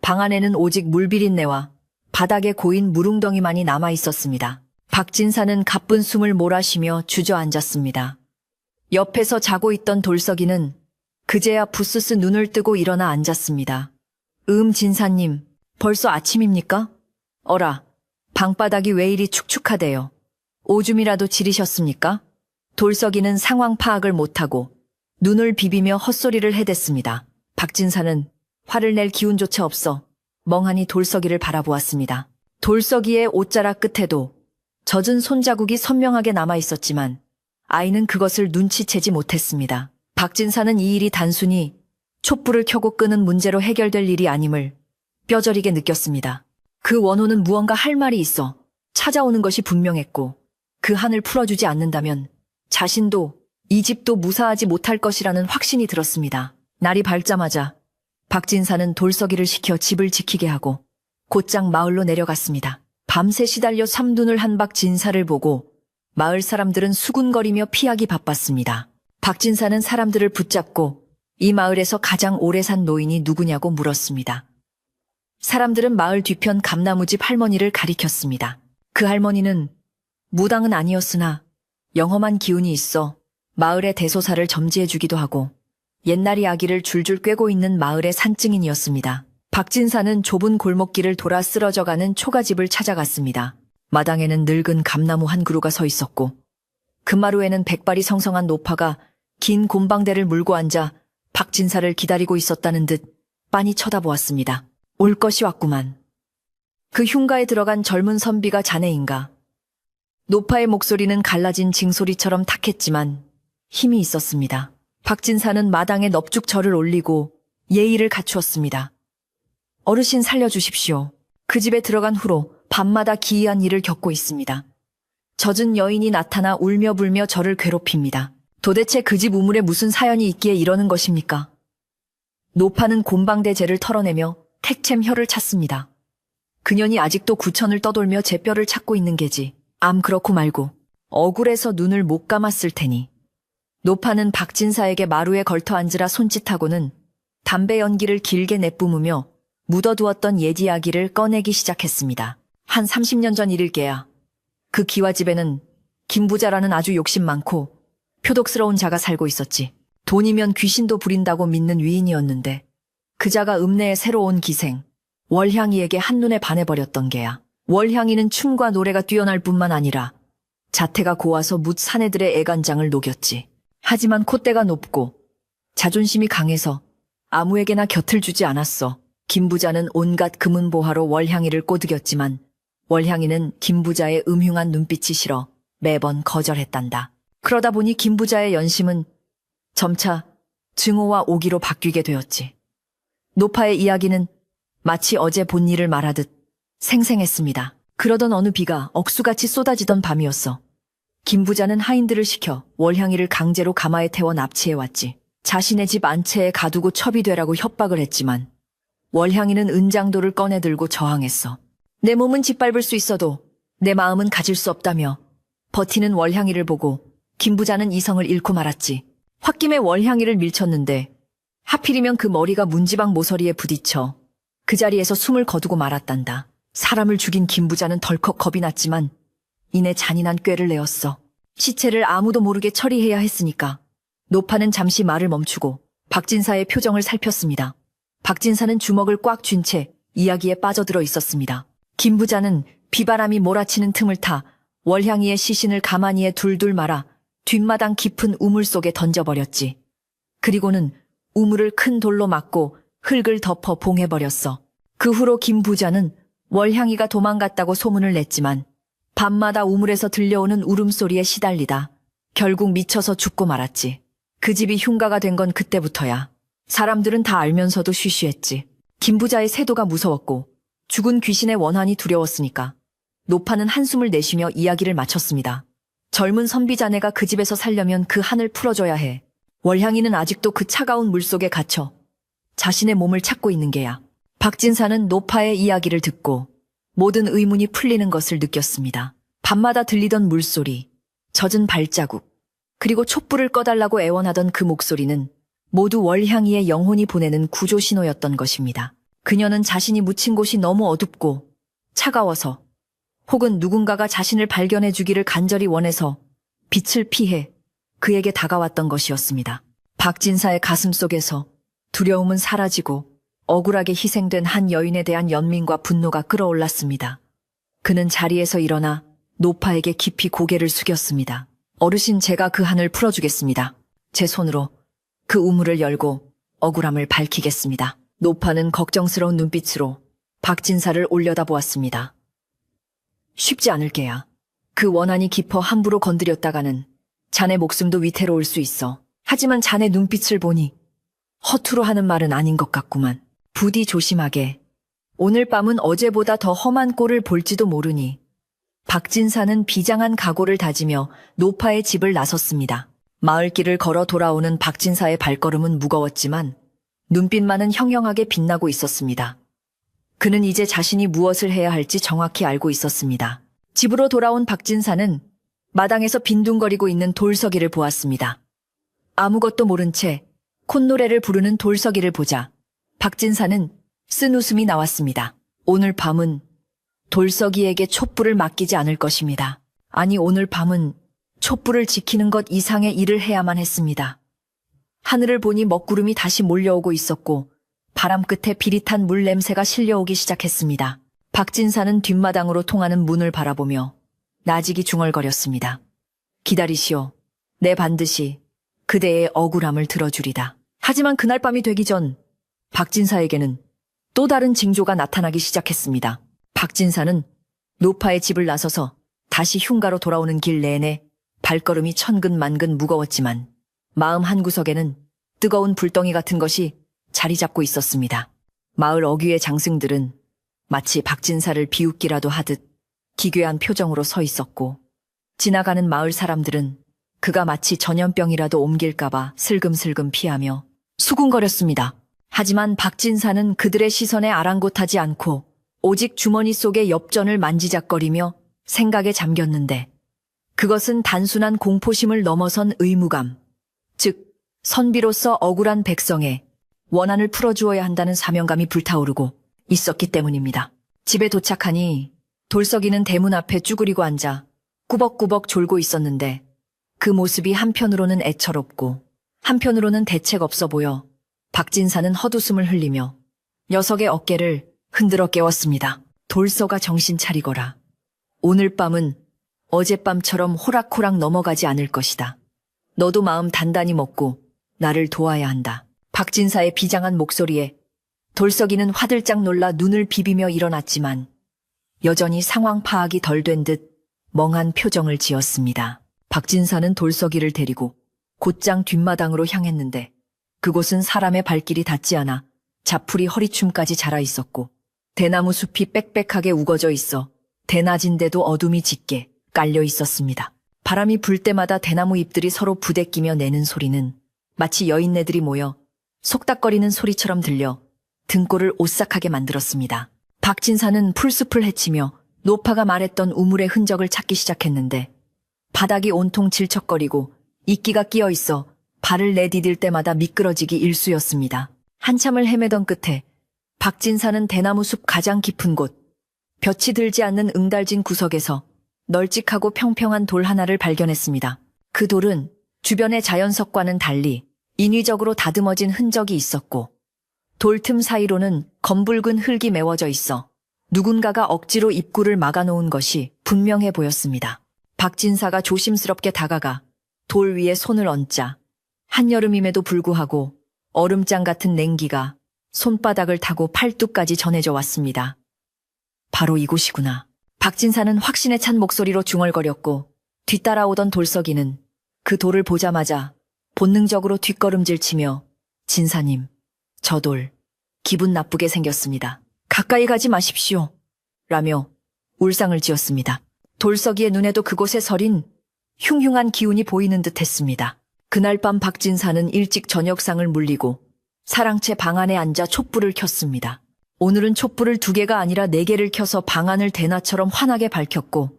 Speaker 1: 방 안에는 오직 물비린내와 바닥에 고인 물웅덩이만이 남아 있었습니다. 박진사는 가쁜 숨을 몰아쉬며 주저앉았습니다. 옆에서 자고 있던 돌석이는 그제야 부스스 눈을 뜨고 일어나 앉았습니다. 진사님, 벌써 아침입니까? 어라, 방바닥이 왜 이리 축축하대요? 오줌이라도 지리셨습니까? 돌석이는 상황 파악을 못하고 눈을 비비며 헛소리를 해댔습니다. 박진사는 화를 낼 기운조차 없어 멍하니 돌석이를 바라보았습니다. 돌석이의 옷자락 끝에도 젖은 손자국이 선명하게 남아 있었지만 아이는 그것을 눈치채지 못했습니다. 박진사는 이 일이 단순히 촛불을 켜고 끄는 문제로 해결될 일이 아님을 뼈저리게 느꼈습니다. 그 원호는 무언가 할 말이 있어 찾아오는 것이 분명했고 그 한을 풀어주지 않는다면 자신도 이 집도 무사하지 못할 것이라는 확신이 들었습니다. 날이 밝자마자 박진사는 돌석이를 시켜 집을 지키게 하고 곧장 마을로 내려갔습니다. 밤새 시달려 삼둔을 한 박진사를 보고 마을 사람들은 수군거리며 피하기 바빴습니다. 박진사는 사람들을 붙잡고 이 마을에서 가장 오래 산 노인이 누구냐고 물었습니다. 사람들은 마을 뒤편 감나무집 할머니를 가리켰습니다. 그 할머니는 무당은 아니었으나 영험한 기운이 있어 마을의 대소사를 점지해주기도 하고 옛날 이야기를 줄줄 꿰고 있는 마을의 산증인이었습니다. 박진사는 좁은 골목길을 돌아 쓰러져가는 초가집을 찾아갔습니다. 마당에는 늙은 감나무 한 그루가 서 있었고 금마루에는 백발이 성성한 노파가 긴 곰방대를 물고 앉아 박진사를 기다리고 있었다는 듯 빤히 쳐다보았습니다. 올 것이 왔구만. 그 흉가에 들어간 젊은 선비가 자네인가. 노파의 목소리는 갈라진 징소리처럼 탁했지만 힘이 있었습니다. 박진사는 마당에 넙죽 절을 올리고 예의를 갖추었습니다. 어르신 살려주십시오. 그 집에 들어간 후로 밤마다 기이한 일을 겪고 있습니다. 젖은 여인이 나타나 울며 불며 저를 괴롭힙니다. 도대체 그 집 우물에 무슨 사연이 있기에 이러는 것입니까? 노파는 곰방대 죄를 털어내며 택챔 혀를 찼습니다. 그년이 아직도 구천을 떠돌며 제 뼈를 찾고 있는 게지. 암 그렇고 말고 억울해서 눈을 못 감았을 테니. 노파는 박진사에게 마루에 걸터 앉으라 손짓하고는 담배 연기를 길게 내뿜으며 묻어두었던 옛 이야기를 꺼내기 시작했습니다. 한 30년 전 일일 게야. 그 기와집에는 김부자라는 아주 욕심 많고 표독스러운 자가 살고 있었지. 돈이면 귀신도 부린다고 믿는 위인이었는데 그 자가 읍내에 새로 온 기생 월향이에게 한눈에 반해버렸던 게야. 월향이는 춤과 노래가 뛰어날 뿐만 아니라 자태가 고와서 뭇 사내들의 애간장을 녹였지. 하지만 콧대가 높고 자존심이 강해서 아무에게나 곁을 주지 않았어. 김부자는 온갖 금은보화로 월향이를 꼬드겼지만 월향이는 김부자의 음흉한 눈빛이 싫어 매번 거절했단다. 그러다 보니 김부자의 연심은 점차 증오와 오기로 바뀌게 되었지. 노파의 이야기는 마치 어제 본 일을 말하듯 생생했습니다. 그러던 어느 비가 억수같이 쏟아지던 밤이었어. 김부자는 하인들을 시켜 월향이를 강제로 가마에 태워 납치해왔지. 자신의 집 안채에 가두고 첩이되라고 협박을 했지만 월향이는 은장도를 꺼내들고 저항했어. 내 몸은 짓밟을 수 있어도 내 마음은 가질 수 없다며 버티는 월향이를 보고 김부자는 이성을 잃고 말았지. 홧김에 월향이를 밀쳤는데 하필이면 그 머리가 문지방 모서리에 부딪혀 그 자리에서 숨을 거두고 말았단다. 사람을 죽인 김부자는 덜컥 겁이 났지만 이내 잔인한 꾀를 내었어. 시체를 아무도 모르게 처리해야 했으니까. 노파는 잠시 말을 멈추고 박진사의 표정을 살폈습니다. 박진사는 주먹을 꽉 쥔 채 이야기에 빠져들어 있었습니다. 김부자는 비바람이 몰아치는 틈을 타 월향이의 시신을 가마니에 둘둘 말아 뒷마당 깊은 우물 속에 던져버렸지. 그리고는 우물을 큰 돌로 막고 흙을 덮어 봉해버렸어. 그 후로 김부자는 월향이가 도망갔다고 소문을 냈지만 밤마다 우물에서 들려오는 울음소리에 시달리다 결국 미쳐서 죽고 말았지. 그 집이 흉가가 된 건 그때부터야. 사람들은 다 알면서도 쉬쉬했지. 김부자의 세도가 무서웠고 죽은 귀신의 원한이 두려웠으니까. 노파는 한숨을 내쉬며 이야기를 마쳤습니다. 젊은 선비자네가 그 집에서 살려면 그 한을 풀어줘야 해. 월향이는 아직도 그 차가운 물속에 갇혀 자신의 몸을 찾고 있는 게야. 박진사는 노파의 이야기를 듣고 모든 의문이 풀리는 것을 느꼈습니다. 밤마다 들리던 물소리, 젖은 발자국, 그리고 촛불을 꺼달라고 애원하던 그 목소리는 모두 월향이의 영혼이 보내는 구조신호였던 것입니다. 그녀는 자신이 묻힌 곳이 너무 어둡고 차가워서 혹은 누군가가 자신을 발견해 주기를 간절히 원해서 빛을 피해 그에게 다가왔던 것이었습니다. 박진사의 가슴 속에서 두려움은 사라지고 억울하게 희생된 한 여인에 대한 연민과 분노가 끌어올랐습니다. 그는 자리에서 일어나 노파에게 깊이 고개를 숙였습니다. 어르신, 제가 그 한을 풀어주겠습니다. 제 손으로 그 우물을 열고 억울함을 밝히겠습니다. 노파는 걱정스러운 눈빛으로 박진사를 올려다보았습니다. 쉽지 않을 게야. 그 원한이 깊어 함부로 건드렸다가는 자네 목숨도 위태로울 수 있어. 하지만 자네 눈빛을 보니 허투루 하는 말은 아닌 것 같구만. 부디 조심하게. 오늘 밤은 어제보다 더 험한 꼴을 볼지도 모르니. 박진사는 비장한 각오를 다지며 노파의 집을 나섰습니다. 마을길을 걸어 돌아오는 박진사의 발걸음은 무거웠지만 눈빛만은 형형하게 빛나고 있었습니다. 그는 이제 자신이 무엇을 해야 할지 정확히 알고 있었습니다. 집으로 돌아온 박진사는 마당에서 빈둥거리고 있는 돌석이를 보았습니다. 아무것도 모른 채 콧노래를 부르는 돌석이를 보자 박진사는 쓴 웃음이 나왔습니다. 오늘 밤은 돌석이에게 촛불을 맡기지 않을 것입니다. 아니, 오늘 밤은 촛불을 지키는 것 이상의 일을 해야만 했습니다. 하늘을 보니 먹구름이 다시 몰려오고 있었고 바람 끝에 비릿한 물 냄새가 실려오기 시작했습니다. 박진사는 뒷마당으로 통하는 문을 바라보며 나직이 중얼거렸습니다. 기다리시오. 내 반드시 그대의 억울함을 들어주리다. 하지만 그날 밤이 되기 전 박진사에게는 또 다른 징조가 나타나기 시작했습니다. 박진사는 노파의 집을 나서서 다시 흉가로 돌아오는 길 내내 발걸음이 천근만근 무거웠지만 마음 한구석에는 뜨거운 불덩이 같은 것이 자리 잡고 있었습니다. 마을 어귀의 장승들은 마치 박진사를 비웃기라도 하듯 기괴한 표정으로 서 있었고 지나가는 마을 사람들은 그가 마치 전염병이라도 옮길까봐 슬금슬금 피하며 수군거렸습니다. 하지만 박진사는 그들의 시선에 아랑곳하지 않고 오직 주머니 속의 엽전을 만지작거리며 생각에 잠겼는데 그것은 단순한 공포심을 넘어선 의무감, 즉 선비로서 억울한 백성의 원한을 풀어주어야 한다는 사명감이 불타오르고 있었기 때문입니다. 집에 도착하니 돌석이는 대문 앞에 쭈그리고 앉아 꾸벅꾸벅 졸고 있었는데 그 모습이 한편으로는 애처롭고 한편으로는 대책 없어 보여 박진사는 헛웃음을 흘리며 녀석의 어깨를 흔들어 깨웠습니다. 돌서가 정신 차리거라. 오늘 밤은 어젯밤처럼 호락호락 넘어가지 않을 것이다. 너도 마음 단단히 먹고 나를 도와야 한다. 박진사의 비장한 목소리에 돌석이는 화들짝 놀라 눈을 비비며 일어났지만 여전히 상황 파악이 덜 된 듯 멍한 표정을 지었습니다. 박진사는 돌석이를 데리고 곧장 뒷마당으로 향했는데 그곳은 사람의 발길이 닿지 않아 자풀이 허리춤까지 자라 있었고 대나무 숲이 빽빽하게 우거져 있어 대낮인데도 어둠이 짙게 깔려 있었습니다. 바람이 불 때마다 대나무 잎들이 서로 부대끼며 내는 소리는 마치 여인네들이 모여 속닥거리는 소리처럼 들려 등골을 오싹하게 만들었습니다. 박진사는 풀숲을 헤치며 노파가 말했던 우물의 흔적을 찾기 시작했는데 바닥이 온통 질척거리고 이끼가 끼어 있어 발을 내디딜 때마다 미끄러지기 일쑤였습니다. 한참을 헤매던 끝에 박진사는 대나무 숲 가장 깊은 곳, 볕이 들지 않는 응달진 구석에서 널찍하고 평평한 돌 하나를 발견했습니다. 그 돌은 주변의 자연석과는 달리 인위적으로 다듬어진 흔적이 있었고 돌 틈 사이로는 검붉은 흙이 메워져 있어 누군가가 억지로 입구를 막아놓은 것이 분명해 보였습니다. 박진사가 조심스럽게 다가가 돌 위에 손을 얹자 한여름임에도 불구하고 얼음장 같은 냉기가 손바닥을 타고 팔뚝까지 전해져 왔습니다. 바로 이곳이구나. 박진사는 확신에 찬 목소리로 중얼거렸고 뒤따라오던 돌석이는 그 돌을 보자마자 본능적으로 뒷걸음질치며 진사님, 저 돌 기분 나쁘게 생겼습니다. 가까이 가지 마십시오. 라며 울상을 지었습니다. 돌석이의 눈에도 그곳에 서린 흉흉한 기운이 보이는 듯 했습니다. 그날 밤 박진사는 일찍 저녁상을 물리고 사랑채 방 안에 앉아 촛불을 켰습니다. 오늘은 촛불을 2개가 아니라 4개를 켜서 방 안을 대낮처럼 환하게 밝혔고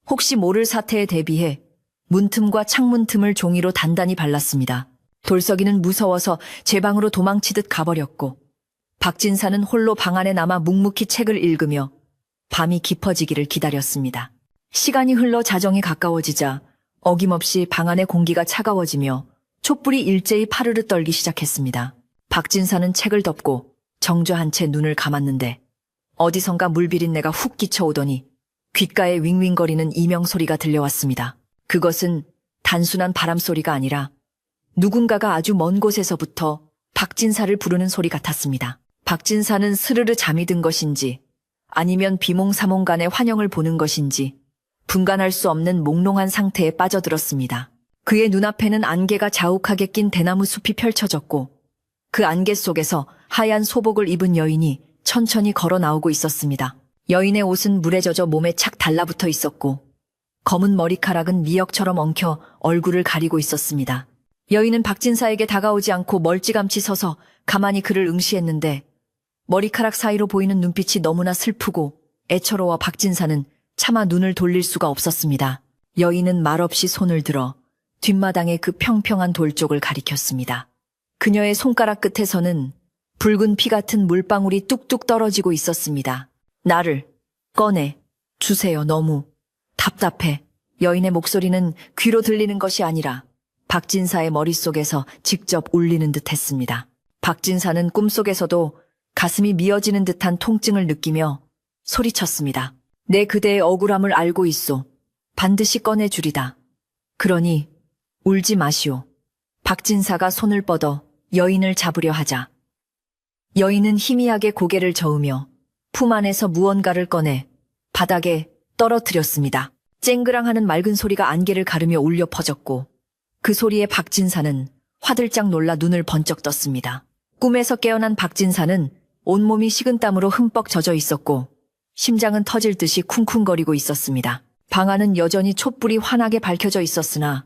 Speaker 1: 혹시 모를 사태에 대비해 문틈과 창문 틈을 종이로 단단히 발랐습니다. 돌석이는 무서워서 제 방으로 도망치듯 가버렸고 박진사는 홀로 방 안에 남아 묵묵히 책을 읽으며 밤이 깊어지기를 기다렸습니다. 시간이 흘러 자정이 가까워지자 어김없이 방 안의 공기가 차가워지며 촛불이 일제히 파르르 떨기 시작했습니다. 박진사는 책을 덮고 정좌한 채 눈을 감았는데 어디선가 물비린내가 훅 끼쳐오더니 귓가에 윙윙거리는 이명소리가 들려왔습니다. 그것은 단순한 바람소리가 아니라 누군가가 아주 먼 곳에서부터 박진사를 부르는 소리 같았습니다. 박진사는 스르르 잠이 든 것인지 아니면 비몽사몽간의 환영을 보는 것인지 분간할 수 없는 몽롱한 상태에 빠져들었습니다. 그의 눈앞에는 안개가 자욱하게 낀 대나무 숲이 펼쳐졌고 그 안개 속에서 하얀 소복을 입은 여인이 천천히 걸어 나오고 있었습니다. 여인의 옷은 물에 젖어 몸에 착 달라붙어 있었고 검은 머리카락은 미역처럼 엉켜 얼굴을 가리고 있었습니다. 여인은 박진사에게 다가오지 않고 멀찌감치 서서 가만히 그를 응시했는데 머리카락 사이로 보이는 눈빛이 너무나 슬프고 애처로워 박진사는 차마 눈을 돌릴 수가 없었습니다. 여인은 말없이 손을 들어 뒷마당의 그 평평한 돌 쪽을 가리켰습니다. 그녀의 손가락 끝에서는 붉은 피 같은 물방울이 뚝뚝 떨어지고 있었습니다. 나를 꺼내 주세요. 너무 답답해. 여인의 목소리는 귀로 들리는 것이 아니라 박진사의 머릿속에서 직접 울리는 듯 했습니다. 박진사는 꿈속에서도 가슴이 미어지는 듯한 통증을 느끼며 소리쳤습니다. 내 그대의 억울함을 알고 있소. 반드시 꺼내주리다. 그러니 울지 마시오. 박진사가 손을 뻗어 여인을 잡으려 하자 여인은 희미하게 고개를 저으며 품 안에서 무언가를 꺼내 바닥에 떨어뜨렸습니다. 쨍그랑하는 맑은 소리가 안개를 가르며 울려 퍼졌고 그 소리에 박진사는 화들짝 놀라 눈을 번쩍 떴습니다. 꿈에서 깨어난 박진사는 온몸이 식은땀으로 흠뻑 젖어 있었고 심장은 터질 듯이 쿵쿵거리고 있었습니다. 방 안은 여전히 촛불이 환하게 밝혀져 있었으나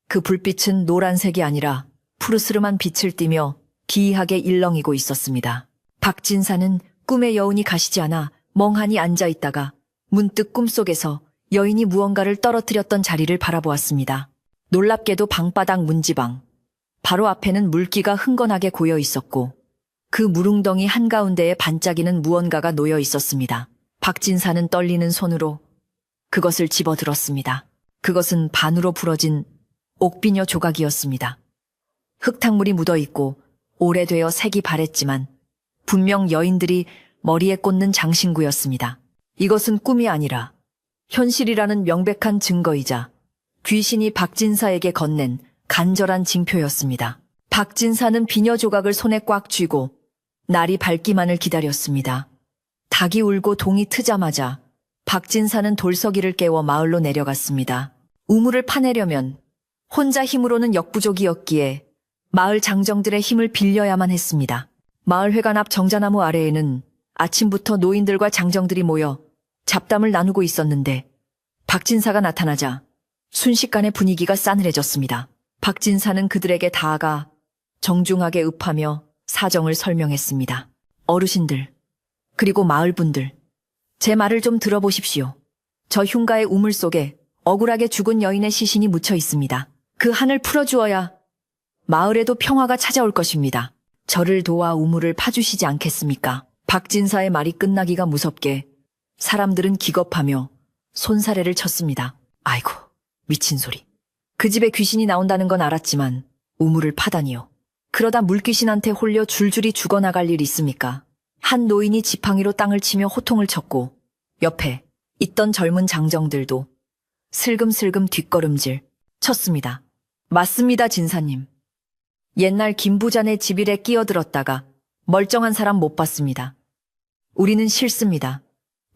Speaker 1: 그 불빛은 노란색이 아니라 푸르스름한 빛을 띠며 기이하게 일렁이고 있었습니다. 박진사는 꿈의 여운이 가시지 않아 멍하니 앉아 있다가 문득 꿈속에서 여인이 무언가를 떨어뜨렸던 자리를 바라보았습니다. 놀랍게도 방바닥 문지방, 바로 앞에는 물기가 흥건하게 고여 있었고 그 물웅덩이 한가운데에 반짝이는 무언가가 놓여 있었습니다. 박진사는 떨리는 손으로 그것을 집어들었습니다. 그것은 반으로 부러진 옥비녀 조각이었습니다. 흙탕물이 묻어있고 오래되어 색이 바랬지만 분명 여인들이 머리에 꽂는 장신구였습니다. 이것은 꿈이 아니라 현실이라는 명백한 증거이자 귀신이 박진사에게 건넨 간절한 징표였습니다. 박진사는 비녀 조각을 손에 꽉 쥐고 날이 밝기만을 기다렸습니다. 닭이 울고 동이 트자마자 박진사는 돌서기를 깨워 마을로 내려갔습니다. 우물을 파내려면 혼자 힘으로는 역부족이었기에 마을 장정들의 힘을 빌려야만 했습니다. 마을회관 앞 정자나무 아래에는 아침부터 노인들과 장정들이 모여 잡담을 나누고 있었는데 박진사가 나타나자 순식간에 분위기가 싸늘해졌습니다. 박진사는 그들에게 다가가 정중하게 읍하며 사정을 설명했습니다. 어르신들, 그리고 마을분들, 제 말을 좀 들어보십시오. 저 흉가의 우물 속에 억울하게 죽은 여인의 시신이 묻혀 있습니다. 그 한을 풀어주어야 마을에도 평화가 찾아올 것입니다. 저를 도와 우물을 파주시지 않겠습니까? 박진사의 말이 끝나기가 무섭게 사람들은 기겁하며 손사래를 쳤습니다. 아이고, 미친 소리. 그 집에 귀신이 나온다는 건 알았지만 우물을 파다니요. 그러다 물귀신한테 홀려 줄줄이 죽어나갈 일 있습니까? 한 노인이 지팡이로 땅을 치며 호통을 쳤고 옆에 있던 젊은 장정들도 슬금슬금 뒷걸음질 쳤습니다. 맞습니다, 진사님. 옛날 김부자네 집일에 끼어들었다가 멀쩡한 사람 못 봤습니다. 우리는 싫습니다.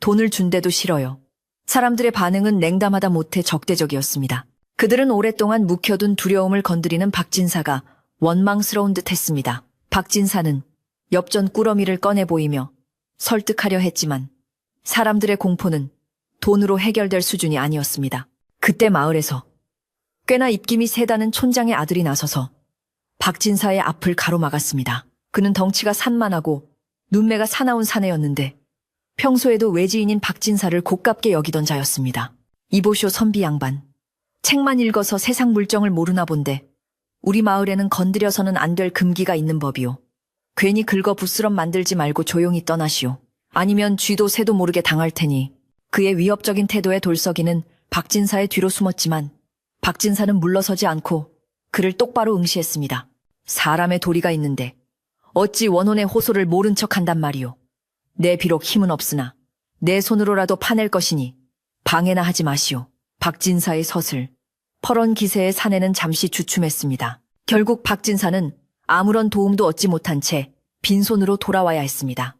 Speaker 1: 돈을 준대도 싫어요. 사람들의 반응은 냉담하다 못해 적대적이었습니다. 그들은 오랫동안 묵혀둔 두려움을 건드리는 박진사가 원망스러운 듯 했습니다. 박진사는 엽전 꾸러미를 꺼내 보이며 설득하려 했지만 사람들의 공포는 돈으로 해결될 수준이 아니었습니다. 그때 마을에서 꽤나 입김이 세다는 촌장의 아들이 나서서 박진사의 앞을 가로막았습니다. 그는 덩치가 산만하고 눈매가 사나운 사내였는데 평소에도 외지인인 박진사를 고깝게 여기던 자였습니다. 이보쇼 선비 양반. 책만 읽어서 세상 물정을 모르나 본데 우리 마을에는 건드려서는 안 될 금기가 있는 법이오. 괜히 긁어 부스럼 만들지 말고 조용히 떠나시오. 아니면 쥐도 새도 모르게 당할 테니. 그의 위협적인 태도에 돌석이는 박진사의 뒤로 숨었지만 박진사는 물러서지 않고 그를 똑바로 응시했습니다. 사람의 도리가 있는데 어찌 원혼의 호소를 모른 척한단 말이오. 내 비록 힘은 없으나 내 손으로라도 파낼 것이니 방해나 하지 마시오. 박진사의 서슬, 퍼런 기세의 사내는 잠시 주춤했습니다. 결국 박진사는 아무런 도움도 얻지 못한 채 빈손으로 돌아와야 했습니다.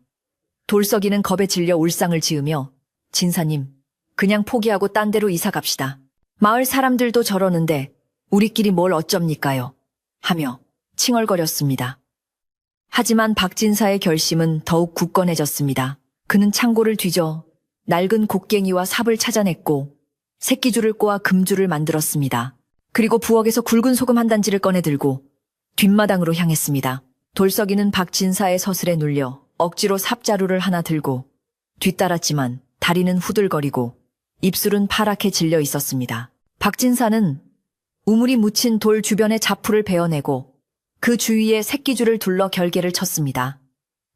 Speaker 1: 돌석이는 겁에 질려 울상을 지으며 진사님, 그냥 포기하고 딴 데로 이사 갑시다. 마을 사람들도 저러는데 우리끼리 뭘 어쩝니까요? 하며 칭얼거렸습니다. 하지만 박진사의 결심은 더욱 굳건해졌습니다. 그는 창고를 뒤져 낡은 곡괭이와 삽을 찾아냈고 새끼줄을 꼬아 금줄을 만들었습니다. 그리고 부엌에서 굵은 소금 한 단지를 꺼내 들고 뒷마당으로 향했습니다. 돌석이는 박진사의 서슬에 눌려 억지로 삽자루를 하나 들고 뒤따랐지만 다리는 후들거리고 입술은 파랗게 질려 있었습니다. 박진사는 우물이 묻힌 돌 주변의 자풀을 베어내고 그 주위에 새끼줄을 둘러 결계를 쳤습니다.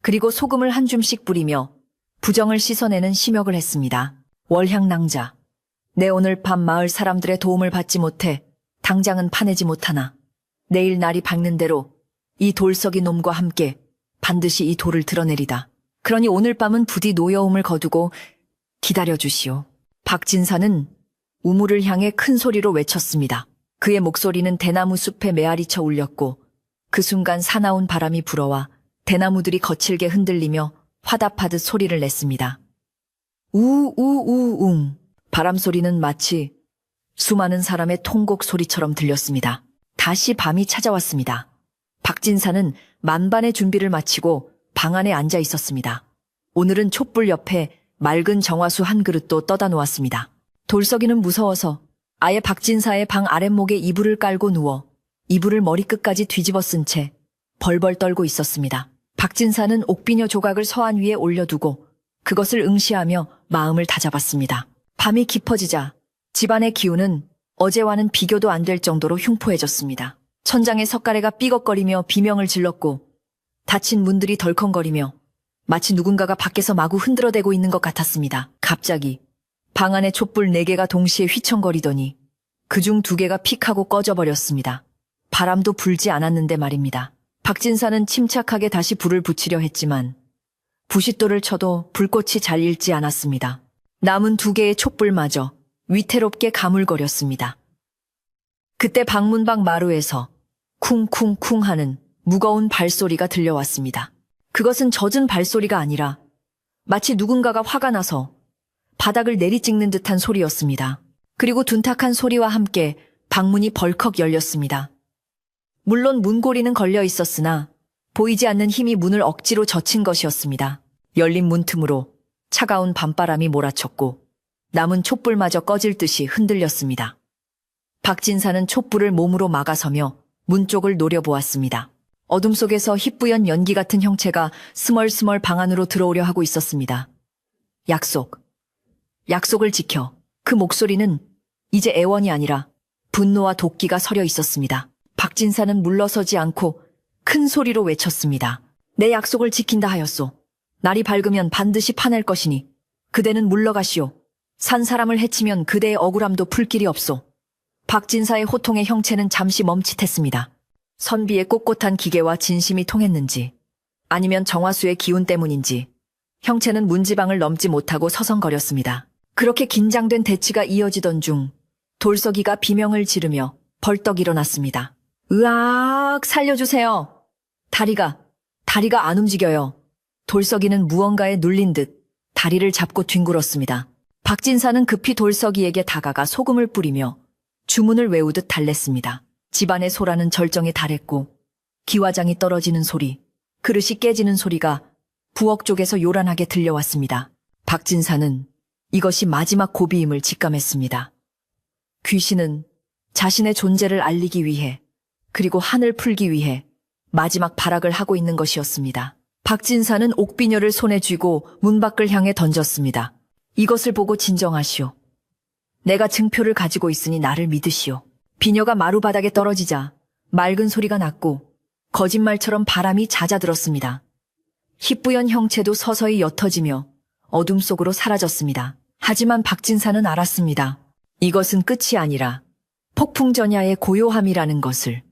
Speaker 1: 그리고 소금을 한 줌씩 뿌리며 부정을 씻어내는 심역을 했습니다. 월향낭자. 내 오늘 밤 마을 사람들의 도움을 받지 못해 당장은 파내지 못하나 내일 날이 밝는 대로 이 돌석이 놈과 함께 반드시 이 돌을 드러내리다. 그러니 오늘 밤은 부디 노여움을 거두고 기다려주시오. 박진사는 우물을 향해 큰 소리로 외쳤습니다. 그의 목소리는 대나무 숲에 메아리쳐 울렸고 그 순간 사나운 바람이 불어와 대나무들이 거칠게 흔들리며 화답하듯 소리를 냈습니다. 우우우웅. 바람 소리는 마치 수많은 사람의 통곡 소리처럼 들렸습니다. 다시 밤이 찾아왔습니다. 박진사는 만반의 준비를 마치고 방 안에 앉아 있었습니다. 오늘은 촛불 옆에 맑은 정화수 한 그릇도 떠다 놓았습니다. 돌석이는 무서워서 아예 박진사의 방 아랫목에 이불을 깔고 누워 이불을 머리끝까지 뒤집어 쓴 채 벌벌 떨고 있었습니다. 박진사는 옥비녀 조각을 서안 위에 올려두고 그것을 응시하며 마음을 다잡았습니다. 밤이 깊어지자 집안의 기운은 어제와는 비교도 안 될 정도로 흉포해졌습니다. 천장의 석가래가 삐걱거리며 비명을 질렀고 닫힌 문들이 덜컹거리며 마치 누군가가 밖에서 마구 흔들어대고 있는 것 같았습니다. 갑자기 방 안의 촛불 4개가 동시에 휘청거리더니 그중 2개가 픽하고 꺼져버렸습니다. 바람도 불지 않았는데 말입니다. 박진사는 침착하게 다시 불을 붙이려 했지만 부싯돌을 쳐도 불꽃이 잘 일지 않았습니다. 남은 2개의 촛불마저 위태롭게 가물거렸습니다. 그때 방문 밖 마루에서 쿵쿵쿵 하는 무거운 발소리가 들려왔습니다. 그것은 젖은 발소리가 아니라 마치 누군가가 화가 나서 바닥을 내리찍는 듯한 소리였습니다. 그리고 둔탁한 소리와 함께 방문이 벌컥 열렸습니다. 물론 문고리는 걸려 있었으나 보이지 않는 힘이 문을 억지로 젖힌 것이었습니다. 열린 문틈으로 차가운 밤바람이 몰아쳤고 남은 촛불마저 꺼질 듯이 흔들렸습니다. 박진사는 촛불을 몸으로 막아서며 문 쪽을 노려보았습니다. 어둠 속에서 희뿌연 연기 같은 형체가 스멀스멀 방 안으로 들어오려 하고 있었습니다. 약속을 지켜. 그 목소리는 이제 애원이 아니라 분노와 도끼가 서려 있었습니다. 박진사는 물러서지 않고 큰 소리로 외쳤습니다. 내 약속을 지킨다 하였소. 날이 밝으면 반드시 파낼 것이니 그대는 물러가시오. 산 사람을 해치면 그대의 억울함도 풀 길이 없소. 박진사의 호통의 형체는 잠시 멈칫했습니다. 선비의 꼿꼿한 기계와 진심이 통했는지 아니면 정화수의 기운 때문인지 형체는 문지방을 넘지 못하고 서성거렸습니다. 그렇게 긴장된 대치가 이어지던 중 돌석이가 비명을 지르며 벌떡 일어났습니다. 으악, 살려주세요. 다리가 안 움직여요. 돌석이는 무언가에 눌린 듯 다리를 잡고 뒹굴었습니다. 박진사는 급히 돌석이에게 다가가 소금을 뿌리며 주문을 외우듯 달랬습니다. 집안의 소라는 절정에 달했고 기와장이 떨어지는 소리, 그릇이 깨지는 소리가 부엌 쪽에서 요란하게 들려왔습니다. 박진사는 이것이 마지막 고비임을 직감했습니다. 귀신은 자신의 존재를 알리기 위해 그리고 한을 풀기 위해 마지막 발악을 하고 있는 것이었습니다. 박진사는 옥비녀를 손에 쥐고 문 밖을 향해 던졌습니다. 이것을 보고 진정하시오. 내가 증표를 가지고 있으니 나를 믿으시오. 비녀가 마루바닥에 떨어지자 맑은 소리가 났고 거짓말처럼 바람이 잦아들었습니다. 희뿌연 형체도 서서히 옅어지며 어둠 속으로 사라졌습니다. 하지만 박진사는 알았습니다. 이것은 끝이 아니라 폭풍전야의 고요함이라는 것을.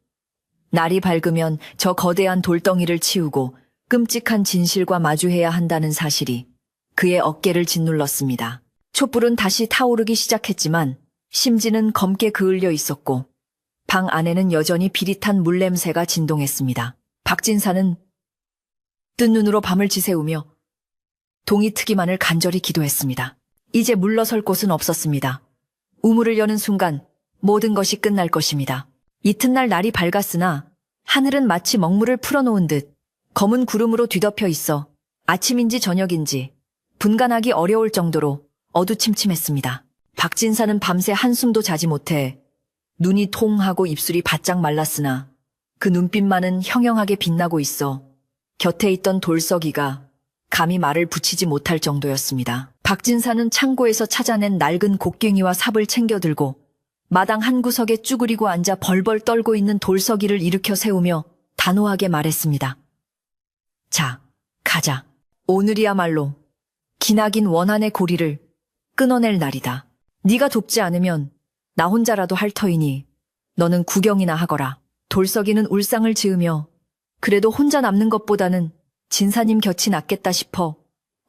Speaker 1: 날이 밝으면 저 거대한 돌덩이를 치우고 끔찍한 진실과 마주해야 한다는 사실이 그의 어깨를 짓눌렀습니다. 촛불은 다시 타오르기 시작했지만 심지는 검게 그을려 있었고 방 안에는 여전히 비릿한 물냄새가 진동했습니다. 박진사는 뜬 눈으로 밤을 지새우며 동이 트기만을 간절히 기도했습니다. 이제 물러설 곳은 없었습니다. 우물을 여는 순간 모든 것이 끝날 것입니다. 이튿날 날이 밝았으나 하늘은 마치 먹물을 풀어놓은 듯 검은 구름으로 뒤덮여 있어 아침인지 저녁인지 분간하기 어려울 정도로 어두침침했습니다. 박진사는 밤새 한숨도 자지 못해 눈이 통하고 입술이 바짝 말랐으나 그 눈빛만은 형형하게 빛나고 있어 곁에 있던 돌석이가 감히 말을 붙이지 못할 정도였습니다. 박진사는 창고에서 찾아낸 낡은 곡괭이와 삽을 챙겨들고 마당 한 구석에 쭈그리고 앉아 벌벌 떨고 있는 돌석이를 일으켜 세우며 단호하게 말했습니다. 자, 가자. 오늘이야말로 기나긴 원한의 고리를 끊어낼 날이다. 네가 돕지 않으면 나 혼자라도 할 터이니 너는 구경이나 하거라. 돌석이는 울상을 지으며 그래도 혼자 남는 것보다는 진사님 곁이 낫겠다 싶어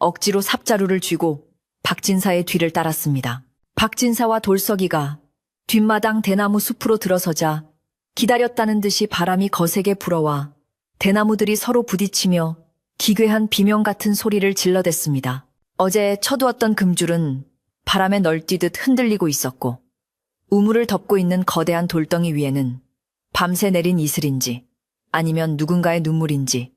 Speaker 1: 억지로 삽자루를 쥐고 박진사의 뒤를 따랐습니다. 박진사와 돌석이가 뒷마당 대나무 숲으로 들어서자 기다렸다는 듯이 바람이 거세게 불어와 대나무들이 서로 부딪히며 기괴한 비명 같은 소리를 질러댔습니다. 어제 쳐두었던 금줄은 바람에 널뛰듯 흔들리고 있었고 우물을 덮고 있는 거대한 돌덩이 위에는 밤새 내린 이슬인지 아니면 누군가의 눈물인지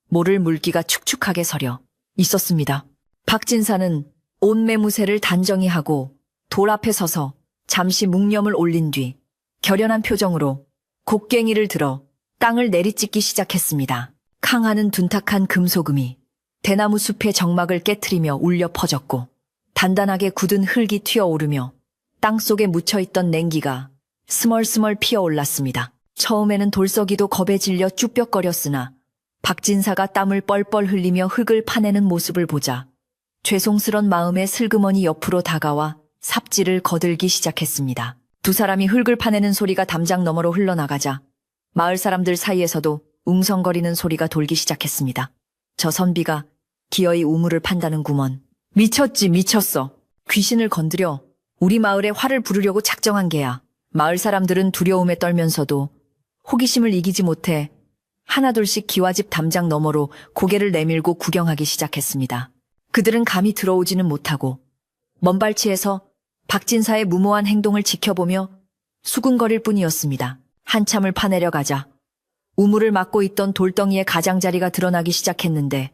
Speaker 1: 모를 물기가 축축하게 서려 있었습니다. 박진사는 온매무새를 단정히 하고 돌 앞에 서서 잠시 묵념을 올린 뒤 결연한 표정으로 곡괭이를 들어 땅을 내리찍기 시작했습니다. 캉하는 둔탁한 금소금이 대나무 숲의 정막을 깨트리며 울려 퍼졌고 단단하게 굳은 흙이 튀어오르며 땅속에 묻혀있던 냉기가 스멀스멀 피어올랐습니다. 처음에는 돌석이도 겁에 질려 쭈뼛거렸으나 박진사가 땀을 뻘뻘 흘리며 흙을 파내는 모습을 보자 죄송스런 마음에 슬그머니 옆으로 다가와 삽질을 거들기 시작했습니다. 두 사람이 흙을 파내는 소리가 담장 너머로 흘러나가자 마을 사람들 사이에서도 웅성거리는 소리가 돌기 시작했습니다. 저 선비가 기어이 우물을 판다는구먼. 미쳤지 미쳤어. 귀신을 건드려 우리 마을에 화를 부르려고 작정한 게야. 마을 사람들은 두려움에 떨면서도 호기심을 이기지 못해 하나둘씩 기와집 담장 너머로 고개를 내밀고 구경하기 시작했습니다. 그들은 감히 들어오지는 못하고 먼 발치에서 박진사의 무모한 행동을 지켜보며 수군거릴 뿐이었습니다. 한참을 파내려 가자 우물을 막고 있던 돌덩이의 가장자리가 드러나기 시작했는데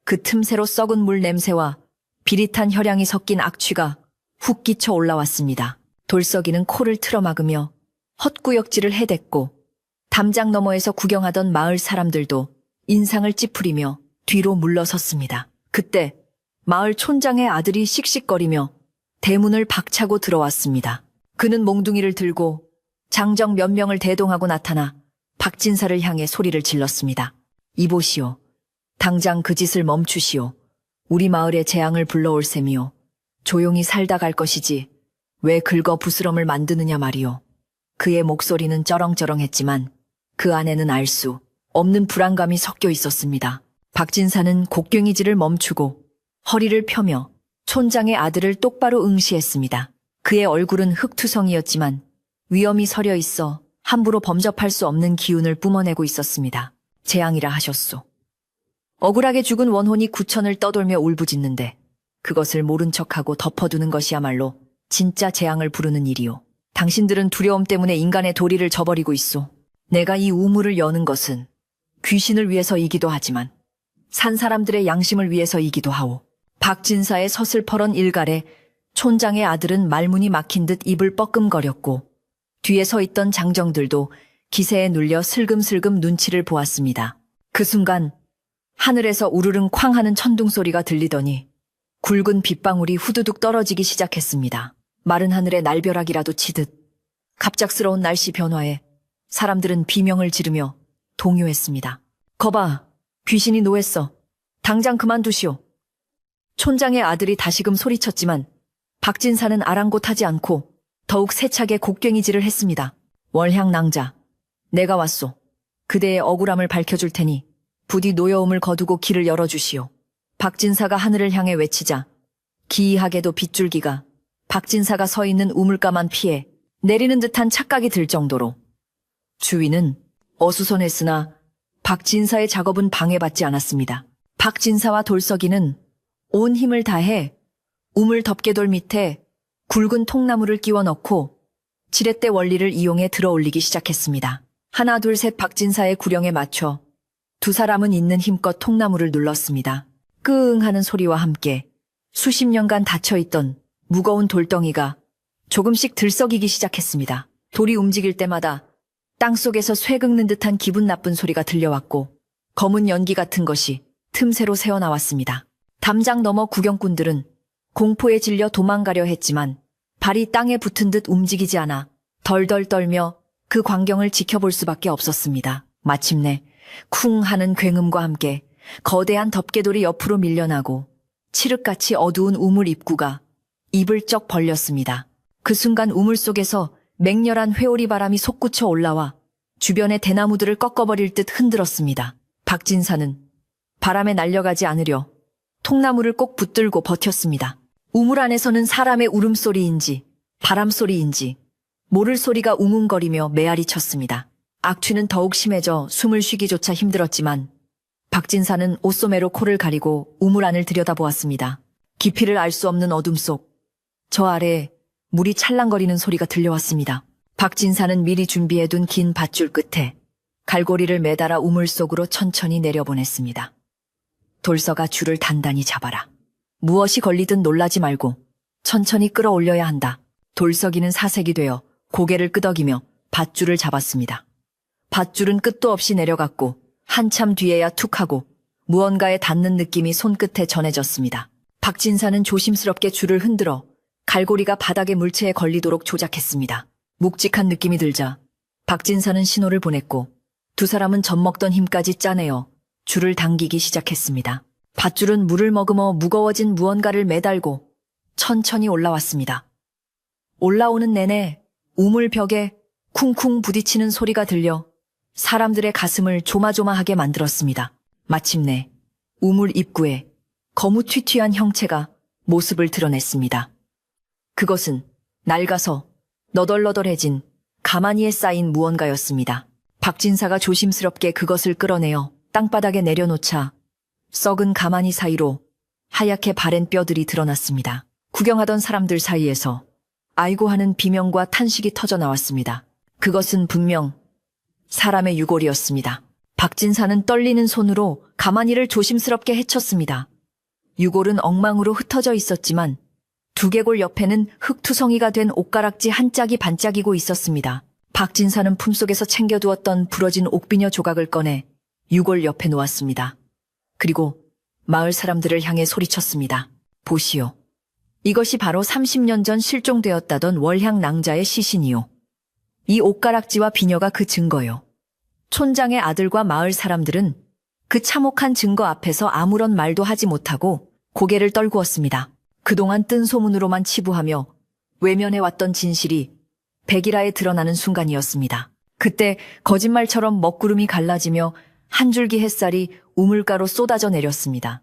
Speaker 1: 그 틈새로 썩은 물 냄새와 비릿한 혈향이 섞인 악취가 훅 끼쳐 올라왔습니다. 돌석이는 코를 틀어막으며 헛구역질을 해댔고 담장 너머에서 구경하던 마을 사람들도 인상을 찌푸리며 뒤로 물러섰습니다. 그때 마을 촌장의 아들이 씩씩거리며 대문을 박차고 들어왔습니다. 그는 몽둥이를 들고 장정 몇 명을 대동하고 나타나 박진사를 향해 소리를 질렀습니다. 이보시오. 당장 그 짓을 멈추시오. 우리 마을에 재앙을 불러올 셈이오. 조용히 살다 갈 것이지 왜 긁어 부스럼을 만드느냐 말이오. 그의 목소리는 쩌렁쩌렁했지만 그 안에는 알 수 없는 불안감이 섞여 있었습니다. 박진사는 곡괭이질을 멈추고 허리를 펴며 촌장의 아들을 똑바로 응시했습니다. 그의 얼굴은 흙투성이었지만 위험이 서려 있어 함부로 범접할 수 없는 기운을 뿜어내고 있었습니다. 재앙이라 하셨소. 억울하게 죽은 원혼이 구천을 떠돌며 울부짖는데 그것을 모른 척하고 덮어두는 것이야말로 진짜 재앙을 부르는 일이오. 당신들은 두려움 때문에 인간의 도리를 저버리고 있소. 내가 이 우물을 여는 것은 귀신을 위해서이기도 하지만 산 사람들의 양심을 위해서이기도 하오. 박진사의 서슬퍼런 일갈에 촌장의 아들은 말문이 막힌 듯 입을 뻐끔거렸고 뒤에 서 있던 장정들도 기세에 눌려 슬금슬금 눈치를 보았습니다. 그 순간 하늘에서 우르릉 쾅 하는 천둥 소리가 들리더니 굵은 빗방울이 후두둑 떨어지기 시작했습니다. 마른 하늘에 날벼락이라도 치듯 갑작스러운 날씨 변화에 사람들은 비명을 지르며 동요했습니다. 거봐, 귀신이 노했어. 당장 그만두시오. 촌장의 아들이 다시금 소리쳤지만 박진사는 아랑곳하지 않고 더욱 세차게 곡괭이질을 했습니다. 월향낭자, 내가 왔소. 그대의 억울함을 밝혀줄 테니 부디 노여움을 거두고 길을 열어주시오. 박진사가 하늘을 향해 외치자 기이하게도 빗줄기가 박진사가 서 있는 우물가만 피해 내리는 듯한 착각이 들 정도로 주위는 어수선했으나 박진사의 작업은 방해받지 않았습니다. 박진사와 돌석이는 온 힘을 다해 우물 덮개돌 밑에 굵은 통나무를 끼워 넣고 지렛대 원리를 이용해 들어 올리기 시작했습니다. 하나 둘 셋 박진사의 구령에 맞춰 두 사람은 있는 힘껏 통나무를 눌렀습니다. 끄응 하는 소리와 함께 수십 년간 닫혀있던 무거운 돌덩이가 조금씩 들썩이기 시작했습니다. 돌이 움직일 때마다 땅속에서 쇠 긁는 듯한 기분 나쁜 소리가 들려왔고 검은 연기 같은 것이 틈새로 새어나왔습니다. 담장 너머 구경꾼들은 공포에 질려 도망가려 했지만 발이 땅에 붙은 듯 움직이지 않아 덜덜 떨며 그 광경을 지켜볼 수밖에 없었습니다. 마침내 쿵 하는 굉음과 함께 거대한 덮개돌이 옆으로 밀려나고 칠흑같이 어두운 우물 입구가 입을 쩍 벌렸습니다. 그 순간 우물 속에서 맹렬한 회오리 바람이 솟구쳐 올라와 주변의 대나무들을 꺾어버릴 듯 흔들었습니다. 박진사는 바람에 날려가지 않으려 통나무를 꼭 붙들고 버텼습니다. 우물 안에서는 사람의 울음소리인지 바람소리인지 모를 소리가 웅웅거리며 메아리 쳤습니다. 악취는 더욱 심해져 숨을 쉬기조차 힘들었지만 박진사는 옷소매로 코를 가리고 우물 안을 들여다보았습니다. 깊이를 알 수 없는 어둠 속 저 아래에 물이 찰랑거리는 소리가 들려왔습니다. 박진사는 미리 준비해둔 긴 밧줄 끝에 갈고리를 매달아 우물 속으로 천천히 내려보냈습니다. 돌서가 줄을 단단히 잡아라. 무엇이 걸리든 놀라지 말고 천천히 끌어올려야 한다. 돌서기는 사색이 되어 고개를 끄덕이며 밧줄을 잡았습니다. 밧줄은 끝도 없이 내려갔고 한참 뒤에야 툭 하고 무언가에 닿는 느낌이 손끝에 전해졌습니다. 박진사는 조심스럽게 줄을 흔들어 갈고리가 바닥의 물체에 걸리도록 조작했습니다. 묵직한 느낌이 들자 박진사는 신호를 보냈고 두 사람은 젖먹던 힘까지 짜내어 줄을 당기기 시작했습니다. 밧줄은 물을 머금어 무거워진 무언가를 매달고 천천히 올라왔습니다. 올라오는 내내 우물 벽에 쿵쿵 부딪히는 소리가 들려 사람들의 가슴을 조마조마하게 만들었습니다. 마침내 우물 입구에 거무튀튀한 형체가 모습을 드러냈습니다. 그것은 낡아서 너덜너덜해진 가마니에 쌓인 무언가였습니다. 박진사가 조심스럽게 그것을 끌어내어 땅바닥에 내려놓자 썩은 가마니 사이로 하얗게 바랜 뼈들이 드러났습니다. 구경하던 사람들 사이에서 아이고 하는 비명과 탄식이 터져 나왔습니다. 그것은 분명 사람의 유골이었습니다. 박진사는 떨리는 손으로 가마니를 조심스럽게 헤쳤습니다. 유골은 엉망으로 흩어져 있었지만 두개골 옆에는 흙투성이가 된 옷가락지 한 짝이 반짝이고 있었습니다. 박진사는 품속에서 챙겨두었던 부러진 옥비녀 조각을 꺼내 유골 옆에 놓았습니다. 그리고 마을 사람들을 향해 소리쳤습니다. 보시오. 이것이 바로 30년 전 실종되었다던 월향 낭자의 시신이요. 이 옷가락지와 비녀가 그 증거요. 촌장의 아들과 마을 사람들은 그 참혹한 증거 앞에서 아무런 말도 하지 못하고 고개를 떨구었습니다. 그동안 뜬 소문으로만 치부하며 외면해왔던 진실이 백일하에 드러나는 순간이었습니다. 그때 거짓말처럼 먹구름이 갈라지며 한 줄기 햇살이 우물가로 쏟아져 내렸습니다.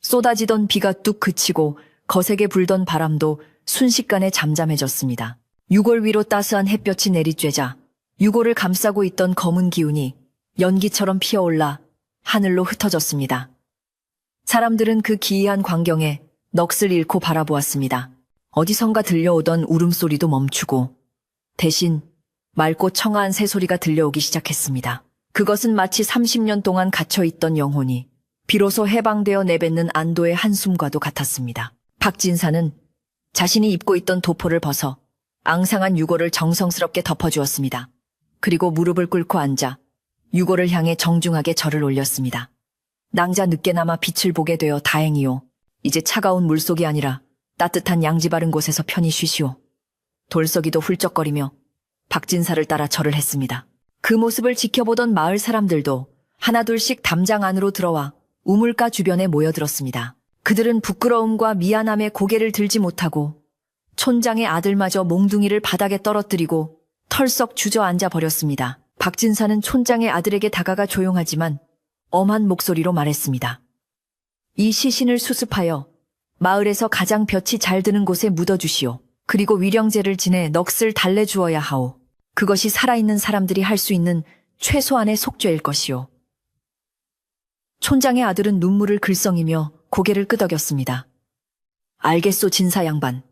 Speaker 1: 쏟아지던 비가 뚝 그치고 거세게 불던 바람도 순식간에 잠잠해졌습니다. 유골 위로 따스한 햇볕이 내리쬐자 유골을 감싸고 있던 검은 기운이 연기처럼 피어올라 하늘로 흩어졌습니다. 사람들은 그 기이한 광경에 넋을 잃고 바라보았습니다. 어디선가 들려오던 울음소리도 멈추고 대신 맑고 청아한 새소리가 들려오기 시작했습니다. 그것은 마치 30년 동안 갇혀있던 영혼이 비로소 해방되어 내뱉는 안도의 한숨과도 같았습니다. 박진사는 자신이 입고 있던 도포를 벗어 앙상한 유골을 정성스럽게 덮어주었습니다. 그리고 무릎을 꿇고 앉아 유골을 향해 정중하게 절을 올렸습니다. 낭자 늦게나마 빛을 보게 되어 다행이요. 이제 차가운 물속이 아니라 따뜻한 양지 바른 곳에서 편히 쉬시오. 돌석이도 훌쩍거리며 박진사를 따라 절을 했습니다. 그 모습을 지켜보던 마을 사람들도 하나둘씩 담장 안으로 들어와 우물가 주변에 모여들었습니다. 그들은 부끄러움과 미안함에 고개를 들지 못하고 촌장의 아들마저 몽둥이를 바닥에 떨어뜨리고 털썩 주저앉아 버렸습니다. 박진사는 촌장의 아들에게 다가가 조용하지만 엄한 목소리로 말했습니다. 이 시신을 수습하여 마을에서 가장 볕이 잘 드는 곳에 묻어주시오. 그리고 위령제를 지내 넋을 달래주어야 하오. 그것이 살아있는 사람들이 할 수 있는 최소한의 속죄일 것이오. 촌장의 아들은 눈물을 글썽이며 고개를 끄덕였습니다. 알겠소, 진사 양반.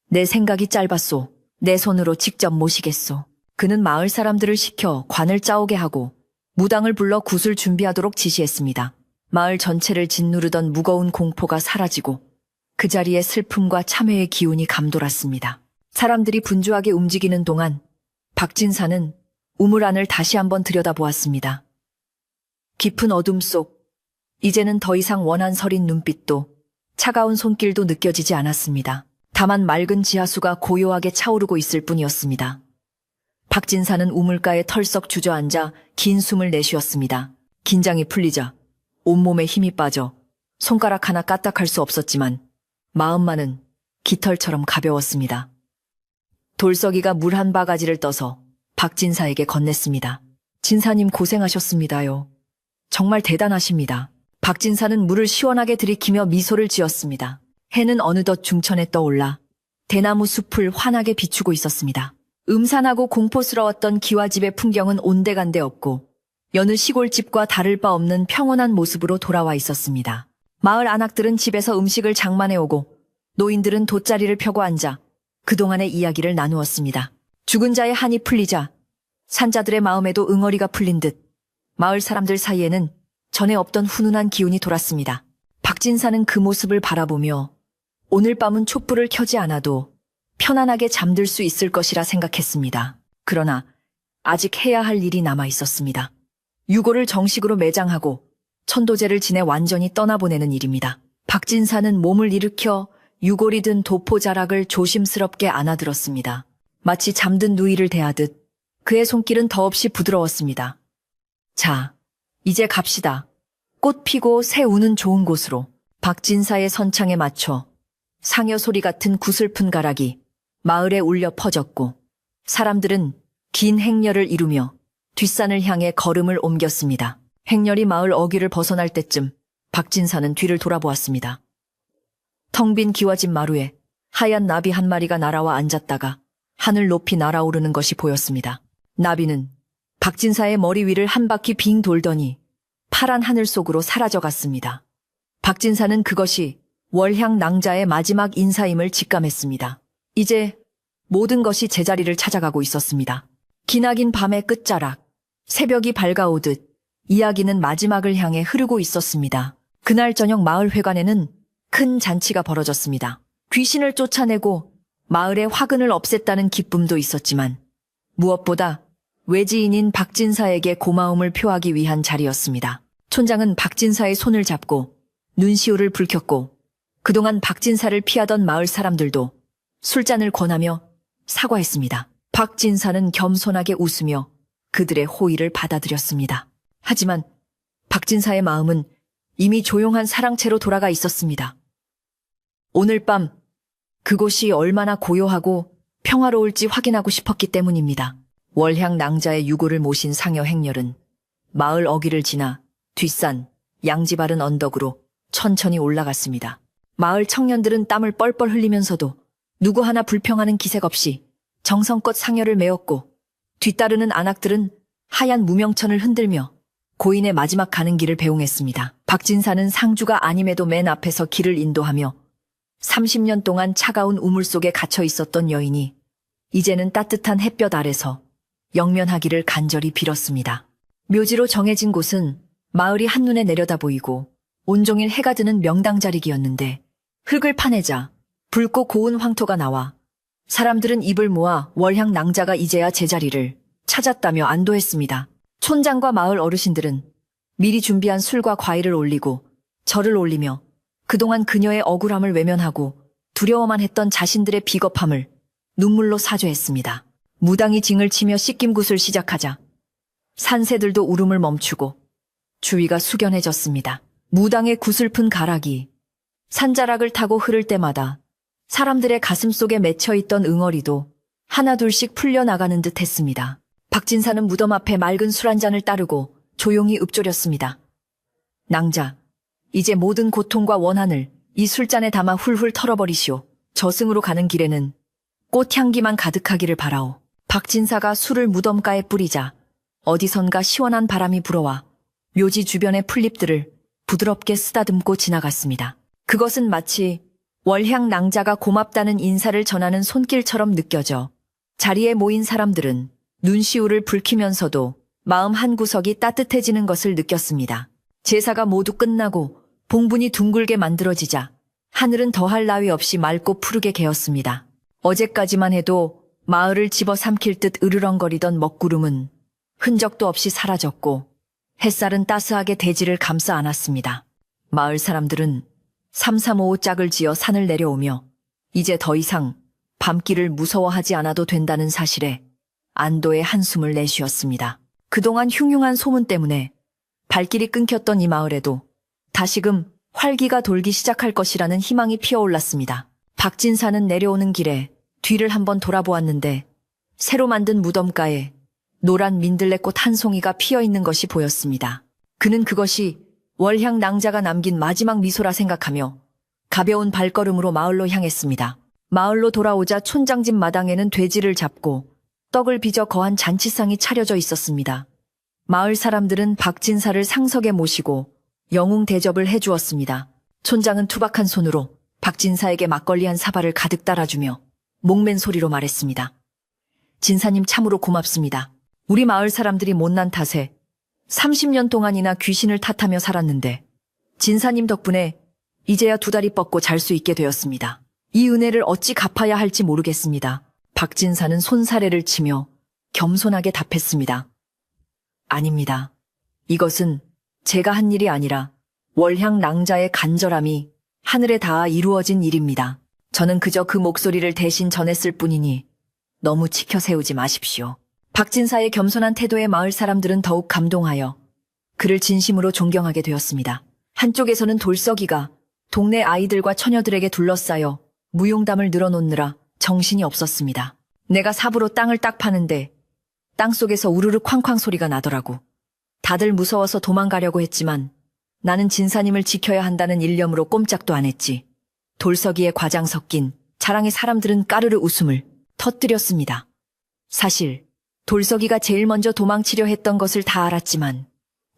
Speaker 1: 내 생각이 짧았소. 내 손으로 직접 모시겠소. 그는 마을 사람들을 시켜 관을 짜오게 하고 무당을 불러 굿을 준비하도록 지시했습니다. 마을 전체를 짓누르던 무거운 공포가 사라지고 그 자리에 슬픔과 참회의 기운이 감돌았습니다. 사람들이 분주하게 움직이는 동안 박진사는 우물 안을 다시 한번 들여다보았습니다. 깊은 어둠 속 이제는 더 이상 원한 서린 눈빛도 차가운 손길도 느껴지지 않았습니다. 다만 맑은 지하수가 고요하게 차오르고 있을 뿐이었습니다. 박진사는 우물가에 털썩 주저앉아 긴 숨을 내쉬었습니다. 긴장이 풀리자 온몸에 힘이 빠져 손가락 하나 까딱할 수 없었지만 마음만은 깃털처럼 가벼웠습니다. 돌석이가 물 한 바가지를 떠서 박진사에게 건넸습니다. 진사님 고생하셨습니다요. 정말 대단하십니다. 박진사는 물을 시원하게 들이키며 미소를 지었습니다. 해는 어느덧 중천에 떠올라 대나무 숲을 환하게 비추고 있었습니다. 음산하고 공포스러웠던 기와집의 풍경은 온데간데 없고 여느 시골집과 다를 바 없는 평온한 모습으로 돌아와 있었습니다. 마을 안악들은 집에서 음식을 장만해오고 노인들은 돗자리를 펴고 앉아 그동안의 이야기를 나누었습니다. 죽은 자의 한이 풀리자 산자들의 마음에도 응어리가 풀린 듯 마을 사람들 사이에는 전에 없던 훈훈한 기운이 돌았습니다. 박진사는 그 모습을 바라보며 오늘 밤은 촛불을 켜지 않아도 편안하게 잠들 수 있을 것이라 생각했습니다. 그러나 아직 해야 할 일이 남아 있었습니다. 유골을 정식으로 매장하고 천도제를 지내 완전히 떠나보내는 일입니다. 박진사는 몸을 일으켜 유골이 든 도포자락을 조심스럽게 안아들었습니다. 마치 잠든 누이를 대하듯 그의 손길은 더없이 부드러웠습니다. 자, 이제 갑시다. 꽃 피고 새 우는 좋은 곳으로. 박진사의 선창에 맞춰 상여 소리 같은 구슬픈 가락이 마을에 울려 퍼졌고 사람들은 긴 행렬을 이루며 뒷산을 향해 걸음을 옮겼습니다. 행렬이 마을 어귀를 벗어날 때쯤 박진사는 뒤를 돌아보았습니다. 텅 빈 기와집 마루에 하얀 나비 한 마리가 날아와 앉았다가 하늘 높이 날아오르는 것이 보였습니다. 나비는 박진사의 머리 위를 한 바퀴 빙 돌더니 파란 하늘 속으로 사라져갔습니다. 박진사는 그것이 월향 낭자의 마지막 인사임을 직감했습니다. 이제 모든 것이 제자리를 찾아가고 있었습니다. 기나긴 밤의 끝자락, 새벽이 밝아오듯 이야기는 마지막을 향해 흐르고 있었습니다. 그날 저녁 마을 회관에는 큰 잔치가 벌어졌습니다. 귀신을 쫓아내고 마을의 화근을 없앴다는 기쁨도 있었지만 무엇보다 외지인인 박진사에게 고마움을 표하기 위한 자리였습니다. 촌장은 박진사의 손을 잡고 눈시울을 붉혔고 그동안 박진사를 피하던 마을 사람들도 술잔을 권하며 사과했습니다. 박진사는 겸손하게 웃으며 그들의 호의를 받아들였습니다. 하지만 박진사의 마음은 이미 조용한 사랑채로 돌아가 있었습니다. 오늘 밤 그곳이 얼마나 고요하고 평화로울지 확인하고 싶었기 때문입니다. 월향 낭자의 유골을 모신 상여 행렬은 마을 어귀를 지나 뒷산, 양지 바른 언덕으로 천천히 올라갔습니다. 마을 청년들은 땀을 뻘뻘 흘리면서도 누구 하나 불평하는 기색 없이 정성껏 상여를 메었고 뒤따르는 안악들은 하얀 무명천을 흔들며 고인의 마지막 가는 길을 배웅했습니다. 박진사는 상주가 아님에도 맨 앞에서 길을 인도하며 30년 동안 차가운 우물 속에 갇혀 있었던 여인이 이제는 따뜻한 햇볕 아래서 영면하기를 간절히 빌었습니다. 묘지로 정해진 곳은 마을이 한눈에 내려다 보이고 온종일 해가 드는 명당자리기였는데 흙을 파내자 붉고 고운 황토가 나와 사람들은 입을 모아 월향 낭자가 이제야 제자리를 찾았다며 안도했습니다. 촌장과 마을 어르신들은 미리 준비한 술과 과일을 올리고 절을 올리며 그동안 그녀의 억울함을 외면하고 두려워만 했던 자신들의 비겁함을 눈물로 사죄했습니다. 무당이 징을 치며 씻김굿을 시작하자 산새들도 울음을 멈추고 주위가 숙연해졌습니다. 무당의 구슬픈 가락이 산자락을 타고 흐를 때마다 사람들의 가슴 속에 맺혀있던 응어리도 하나둘씩 풀려나가는 듯 했습니다. 박진사는 무덤 앞에 맑은 술 한 잔을 따르고 조용히 읊조렸습니다. 낭자, 이제 모든 고통과 원한을 이 술잔에 담아 훌훌 털어버리시오. 저승으로 가는 길에는 꽃향기만 가득하기를 바라오. 박진사가 술을 무덤가에 뿌리자 어디선가 시원한 바람이 불어와 묘지 주변의 풀잎들을 부드럽게 쓰다듬고 지나갔습니다. 그것은 마치 월향 낭자가 고맙다는 인사를 전하는 손길처럼 느껴져 자리에 모인 사람들은 눈시울을 붉히면서도 마음 한구석이 따뜻해지는 것을 느꼈습니다. 제사가 모두 끝나고 봉분이 둥글게 만들어지자 하늘은 더할 나위 없이 맑고 푸르게 개었습니다. 어제까지만 해도 마을을 집어삼킬 듯 으르렁거리던 먹구름은 흔적도 없이 사라졌고 햇살은 따스하게 대지를 감싸 안았습니다. 마을 사람들은 335 짝을 지어 산을 내려오며 이제 더 이상 밤길을 무서워하지 않아도 된다는 사실에 안도의 한숨을 내쉬었습니다. 그동안 흉흉한 소문 때문에 발길이 끊겼던 이 마을에도 다시금 활기가 돌기 시작할 것이라는 희망이 피어올랐습니다. 박진사는 내려오는 길에 뒤를 한번 돌아보았는데 새로 만든 무덤가에 노란 민들레꽃 한 송이가 피어있는 것이 보였습니다. 그는 그것이 월향 낭자가 남긴 마지막 미소라 생각하며 가벼운 발걸음으로 마을로 향했습니다. 마을로 돌아오자 촌장집 마당에는 돼지를 잡고 떡을 빚어 거한 잔치상이 차려져 있었습니다. 마을 사람들은 박진사를 상석에 모시고 영웅 대접을 해주었습니다. 촌장은 투박한 손으로 박진사에게 막걸리 한 사발을 가득 따라주며 목맨 소리로 말했습니다. 진사님 참으로 고맙습니다. 우리 마을 사람들이 못난 탓에 30년 동안이나 귀신을 탓하며 살았는데 진사님 덕분에 이제야 두 다리 뻗고 잘 수 있게 되었습니다. 이 은혜를 어찌 갚아야 할지 모르겠습니다. 박진사는 손사래를 치며 겸손하게 답했습니다. 아닙니다. 이것은 제가 한 일이 아니라 월향 낭자의 간절함이 하늘에 닿아 이루어진 일입니다. 저는 그저 그 목소리를 대신 전했을 뿐이니 너무 치켜 세우지 마십시오. 박진사의 겸손한 태도에 마을 사람들은 더욱 감동하여 그를 진심으로 존경하게 되었습니다. 한쪽에서는 돌석이가 동네 아이들과 처녀들에게 둘러싸여 무용담을 늘어놓느라 정신이 없었습니다. 내가 삽으로 땅을 딱 파는데 땅속에서 우르르 쾅쾅 소리가 나더라고. 다들 무서워서 도망가려고 했지만 나는 진사님을 지켜야 한다는 일념으로 꼼짝도 안 했지. 돌석이의 과장 섞인 자랑에 사람들은 까르르 웃음을 터뜨렸습니다. 사실 돌석이가 제일 먼저 도망치려 했던 것을 다 알았지만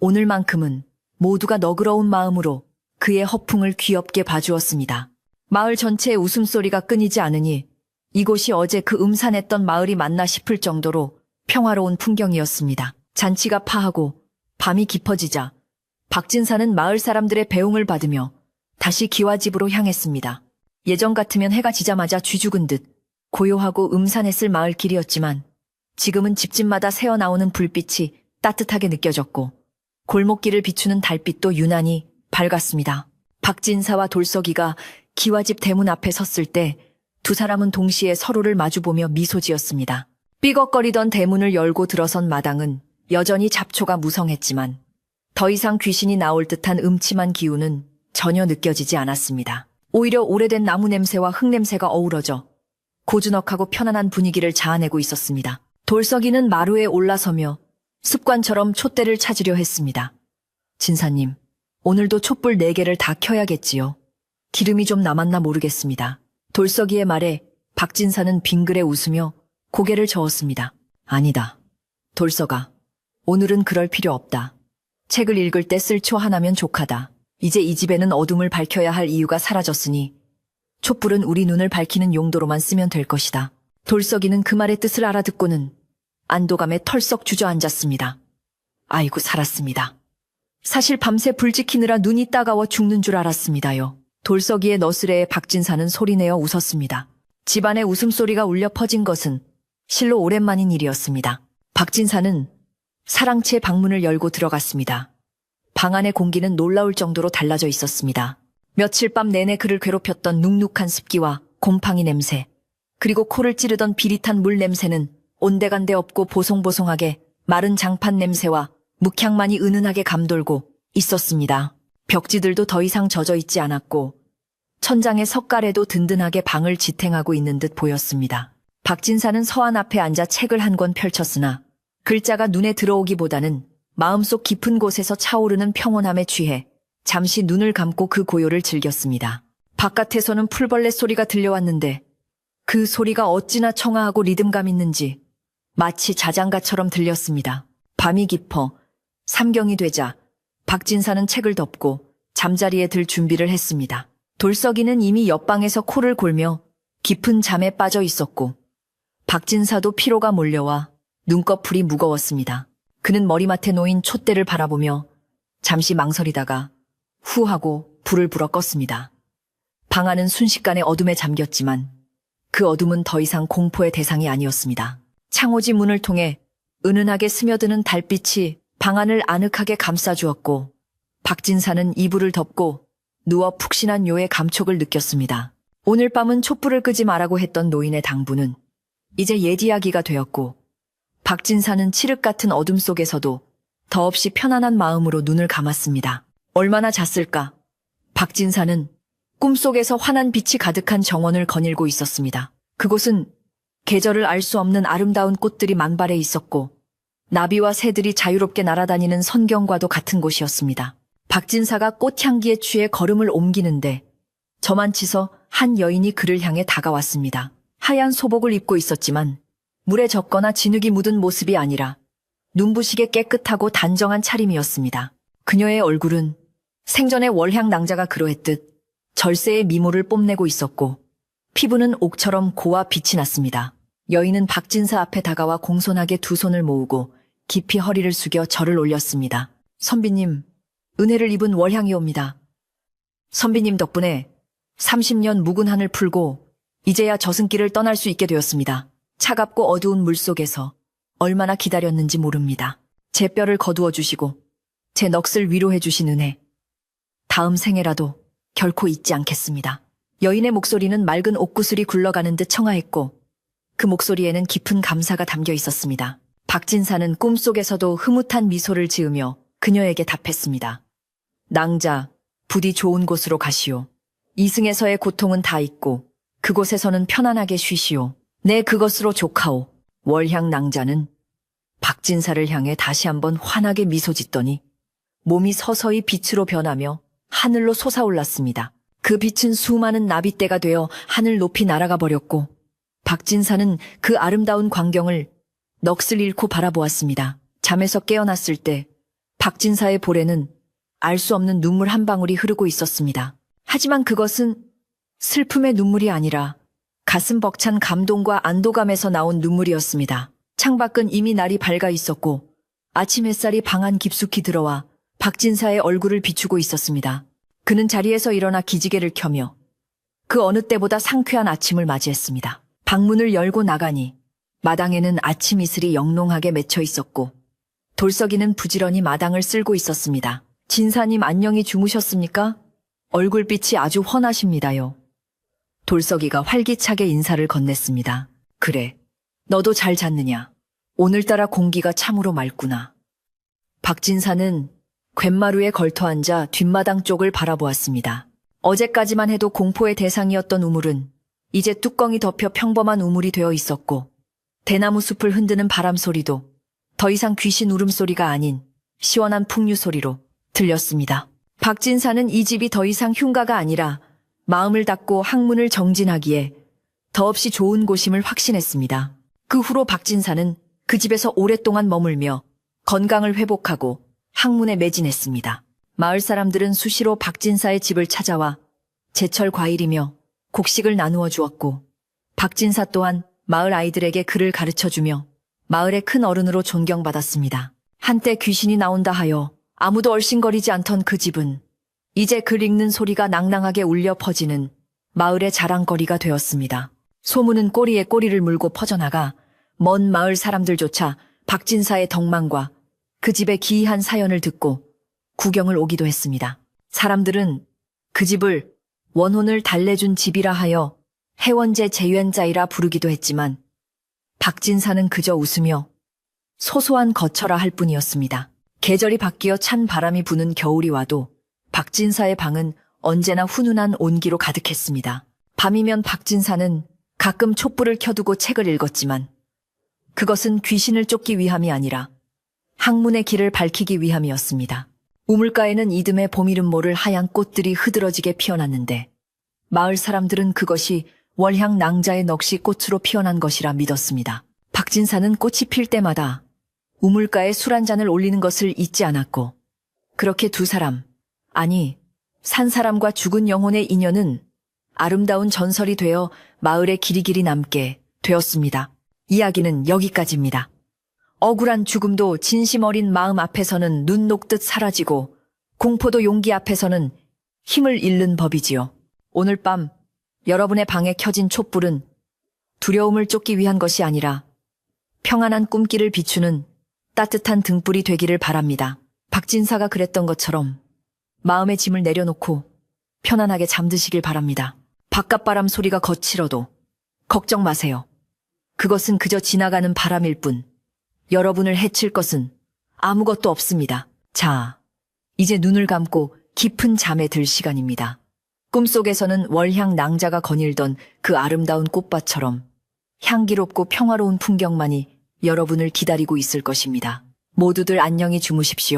Speaker 1: 오늘만큼은 모두가 너그러운 마음으로 그의 허풍을 귀엽게 봐주었습니다. 마을 전체의 웃음소리가 끊이지 않으니 이곳이 어제 그 음산했던 마을이 맞나 싶을 정도로 평화로운 풍경이었습니다. 잔치가 파하고 밤이 깊어지자 박진사는 마을 사람들의 배웅을 받으며 다시 기와집으로 향했습니다. 예전 같으면 해가 지자마자 쥐죽은 듯 고요하고 음산했을 마을 길이었지만 지금은 집집마다 새어나오는 불빛이 따뜻하게 느껴졌고 골목길을 비추는 달빛도 유난히 밝았습니다. 박진사와 돌석이가 기와집 대문 앞에 섰을 때 두 사람은 동시에 서로를 마주보며 미소 지었습니다. 삐걱거리던 대문을 열고 들어선 마당은 여전히 잡초가 무성했지만 더 이상 귀신이 나올 듯한 음침한 기운은 전혀 느껴지지 않았습니다. 오히려 오래된 나무 냄새와 흙 냄새가 어우러져 고즈넉하고 편안한 분위기를 자아내고 있었습니다. 돌석이는 마루에 올라서며 습관처럼 촛대를 찾으려 했습니다. 진사님, 오늘도 촛불 4개를 다 켜야겠지요. 기름이 좀 남았나 모르겠습니다. 돌석이의 말에 박진사는 빙그레 웃으며 고개를 저었습니다. 아니다. 돌석아, 오늘은 그럴 필요 없다. 책을 읽을 때 쓸 초 하나면 족하다. 이제 이 집에는 어둠을 밝혀야 할 이유가 사라졌으니 촛불은 우리 눈을 밝히는 용도로만 쓰면 될 것이다. 돌석이는 그 말의 뜻을 알아듣고는 안도감에 털썩 주저앉았습니다. 아이고 살았습니다. 사실 밤새 불 지키느라 눈이 따가워 죽는 줄 알았습니다요. 돌석이의 너스레에 박진사는 소리내어 웃었습니다. 집안의 웃음소리가 울려 퍼진 것은 실로 오랜만인 일이었습니다. 박진사는 사랑채 방문을 열고 들어갔습니다. 방 안의 공기는 놀라울 정도로 달라져 있었습니다. 며칠 밤 내내 그를 괴롭혔던 눅눅한 습기와 곰팡이 냄새, 그리고 코를 찌르던 비릿한 물 냄새는 온데간데 없고 보송보송하게 마른 장판 냄새와 묵향만이 은은하게 감돌고 있었습니다. 벽지들도 더 이상 젖어 있지 않았고 천장의 석가래도 든든하게 방을 지탱하고 있는 듯 보였습니다. 박진사는 서안 앞에 앉아 책을 한 권 펼쳤으나 글자가 눈에 들어오기보다는 마음속 깊은 곳에서 차오르는 평온함에 취해 잠시 눈을 감고 그 고요를 즐겼습니다. 바깥에서는 풀벌레 소리가 들려왔는데 그 소리가 어찌나 청아하고 리듬감 있는지 마치 자장가처럼 들렸습니다. 밤이 깊어 삼경이 되자 박진사는 책을 덮고 잠자리에 들 준비를 했습니다. 돌석이는 이미 옆방에서 코를 골며 깊은 잠에 빠져 있었고 박진사도 피로가 몰려와 눈꺼풀이 무거웠습니다. 그는 머리맡에 놓인 촛대를 바라보며 잠시 망설이다가 후 하고 불을 불어 껐습니다. 방 안은 순식간에 어둠에 잠겼지만 그 어둠은 더 이상 공포의 대상이 아니었습니다. 창호지 문을 통해 은은하게 스며드는 달빛이 방 안을 아늑하게 감싸주었고 박진사는 이불을 덮고 누워 푹신한 뇨의 감촉을 느꼈습니다. 오늘 밤은 촛불을 끄지 말라고 했던 노인의 당부는 이제 옛 이야기가 되었고 박진사는 칠흑 같은 어둠 속에서도 더없이 편안한 마음으로 눈을 감았습니다. 얼마나 잤을까? 박진사는 꿈속에서 환한 빛이 가득한 정원을 거닐고 있었습니다. 그곳은 계절을 알 수 없는 아름다운 꽃들이 만발해 있었고 나비와 새들이 자유롭게 날아다니는 선경과도 같은 곳이었습니다. 박진사가 꽃향기에 취해 걸음을 옮기는데 저만치서 한 여인이 그를 향해 다가왔습니다. 하얀 소복을 입고 있었지만 물에 젖거나 진흙이 묻은 모습이 아니라 눈부시게 깨끗하고 단정한 차림이었습니다. 그녀의 얼굴은 생전에 월향 낭자가 그러했듯 절세의 미모를 뽐내고 있었고 피부는 옥처럼 고와 빛이 났습니다. 여인은 박진사 앞에 다가와 공손하게 두 손을 모으고 깊이 허리를 숙여 절을 올렸습니다. 선비님, 은혜를 입은 월향이옵니다. 선비님 덕분에 30년 묵은 한을 풀고 이제야 저승길을 떠날 수 있게 되었습니다. 차갑고 어두운 물속에서 얼마나 기다렸는지 모릅니다. 제 뼈를 거두어 주시고 제 넋을 위로해 주신 은혜. 다음 생애라도 결코 잊지 않겠습니다. 여인의 목소리는 맑은 옥구슬이 굴러가는 듯 청아했고 그 목소리에는 깊은 감사가 담겨 있었습니다. 박진사는 꿈속에서도 흐뭇한 미소를 지으며 그녀에게 답했습니다. 낭자, 부디 좋은 곳으로 가시오. 이승에서의 고통은 다 잊고 그곳에서는 편안하게 쉬시오. 네, 그것으로 족하오. 월향 낭자는 박진사를 향해 다시 한번 환하게 미소 짓더니 몸이 서서히 빛으로 변하며 하늘로 솟아올랐습니다. 그 빛은 수많은 나빗대가 되어 하늘 높이 날아가 버렸고 박진사는 그 아름다운 광경을 넋을 잃고 바라보았습니다. 잠에서 깨어났을 때 박진사의 볼에는 알 수 없는 눈물 한 방울이 흐르고 있었습니다. 하지만 그것은 슬픔의 눈물이 아니라 가슴 벅찬 감동과 안도감에서 나온 눈물이었습니다. 창밖은 이미 날이 밝아 있었고 아침 햇살이 방 안 깊숙이 들어와 박진사의 얼굴을 비추고 있었습니다. 그는 자리에서 일어나 기지개를 켜며 그 어느 때보다 상쾌한 아침을 맞이했습니다. 방문을 열고 나가니 마당에는 아침 이슬이 영롱하게 맺혀 있었고 돌석이는 부지런히 마당을 쓸고 있었습니다. 진사님 안녕히 주무셨습니까? 얼굴빛이 아주 훤하십니다요. 돌석이가 활기차게 인사를 건넸습니다. 그래, 너도 잘 잤느냐? 오늘따라 공기가 참으로 맑구나. 박진사는 갯마루에 걸터앉아 뒷마당 쪽을 바라보았습니다. 어제까지만 해도 공포의 대상이었던 우물은 이제 뚜껑이 덮여 평범한 우물이 되어 있었고 대나무 숲을 흔드는 바람 소리도 더 이상 귀신 울음소리가 아닌 시원한 풍류 소리로 들렸습니다. 박진사는 이 집이 더 이상 흉가가 아니라 마음을 닫고 학문을 정진하기에 더없이 좋은 곳임을 확신했습니다. 그 후로 박진사는 그 집에서 오랫동안 머물며 건강을 회복하고 학문에 매진했습니다. 마을 사람들은 수시로 박진사의 집을 찾아와 제철 과일이며 곡식을 나누어 주었고 박진사 또한 마을 아이들에게 글을 가르쳐주며 마을의 큰 어른으로 존경받았습니다. 한때 귀신이 나온다 하여 아무도 얼씬거리지 않던 그 집은 이제 글 읽는 소리가 낭낭하게 울려 퍼지는 마을의 자랑거리가 되었습니다. 소문은 꼬리에 꼬리를 물고 퍼져나가 먼 마을 사람들조차 박진사의 덕망과 그 집의 기이한 사연을 듣고 구경을 오기도 했습니다. 사람들은 그 집을 원혼을 달래준 집이라 하여 해원제 재연자이라 부르기도 했지만 박진사는 그저 웃으며 소소한 거처라 할 뿐이었습니다. 계절이 바뀌어 찬 바람이 부는 겨울이 와도 박진사의 방은 언제나 훈훈한 온기로 가득했습니다. 밤이면 박진사는 가끔 촛불을 켜두고 책을 읽었지만 그것은 귀신을 쫓기 위함이 아니라 학문의 길을 밝히기 위함이었습니다. 우물가에는 이듬해 봄이름 모를 하얀 꽃들이 흐드러지게 피어났는데 마을 사람들은 그것이 월향 낭자의 넋이 꽃으로 피어난 것이라 믿었습니다. 박진사는 꽃이 필 때마다 우물가에 술 한 잔을 올리는 것을 잊지 않았고 그렇게 두 사람, 아니 산 사람과 죽은 영혼의 인연은 아름다운 전설이 되어 마을에 길이길이 남게 되었습니다. 이야기는 여기까지입니다. 억울한 죽음도 진심 어린 마음 앞에서는 눈 녹듯 사라지고 공포도 용기 앞에서는 힘을 잃는 법이지요. 오늘 밤 여러분의 방에 켜진 촛불은 두려움을 쫓기 위한 것이 아니라 평안한 꿈길을 비추는 따뜻한 등불이 되기를 바랍니다. 박진사가 그랬던 것처럼 마음의 짐을 내려놓고 편안하게 잠드시길 바랍니다. 바깥바람 소리가 거칠어도 걱정 마세요. 그것은 그저 지나가는 바람일 뿐 여러분을 해칠 것은 아무것도 없습니다. 자, 이제 눈을 감고 깊은 잠에 들 시간입니다. 꿈속에서는 월향 낭자가 거닐던 그 아름다운 꽃밭처럼 향기롭고 평화로운 풍경만이 여러분을 기다리고 있을 것입니다. 모두들 안녕히 주무십시오.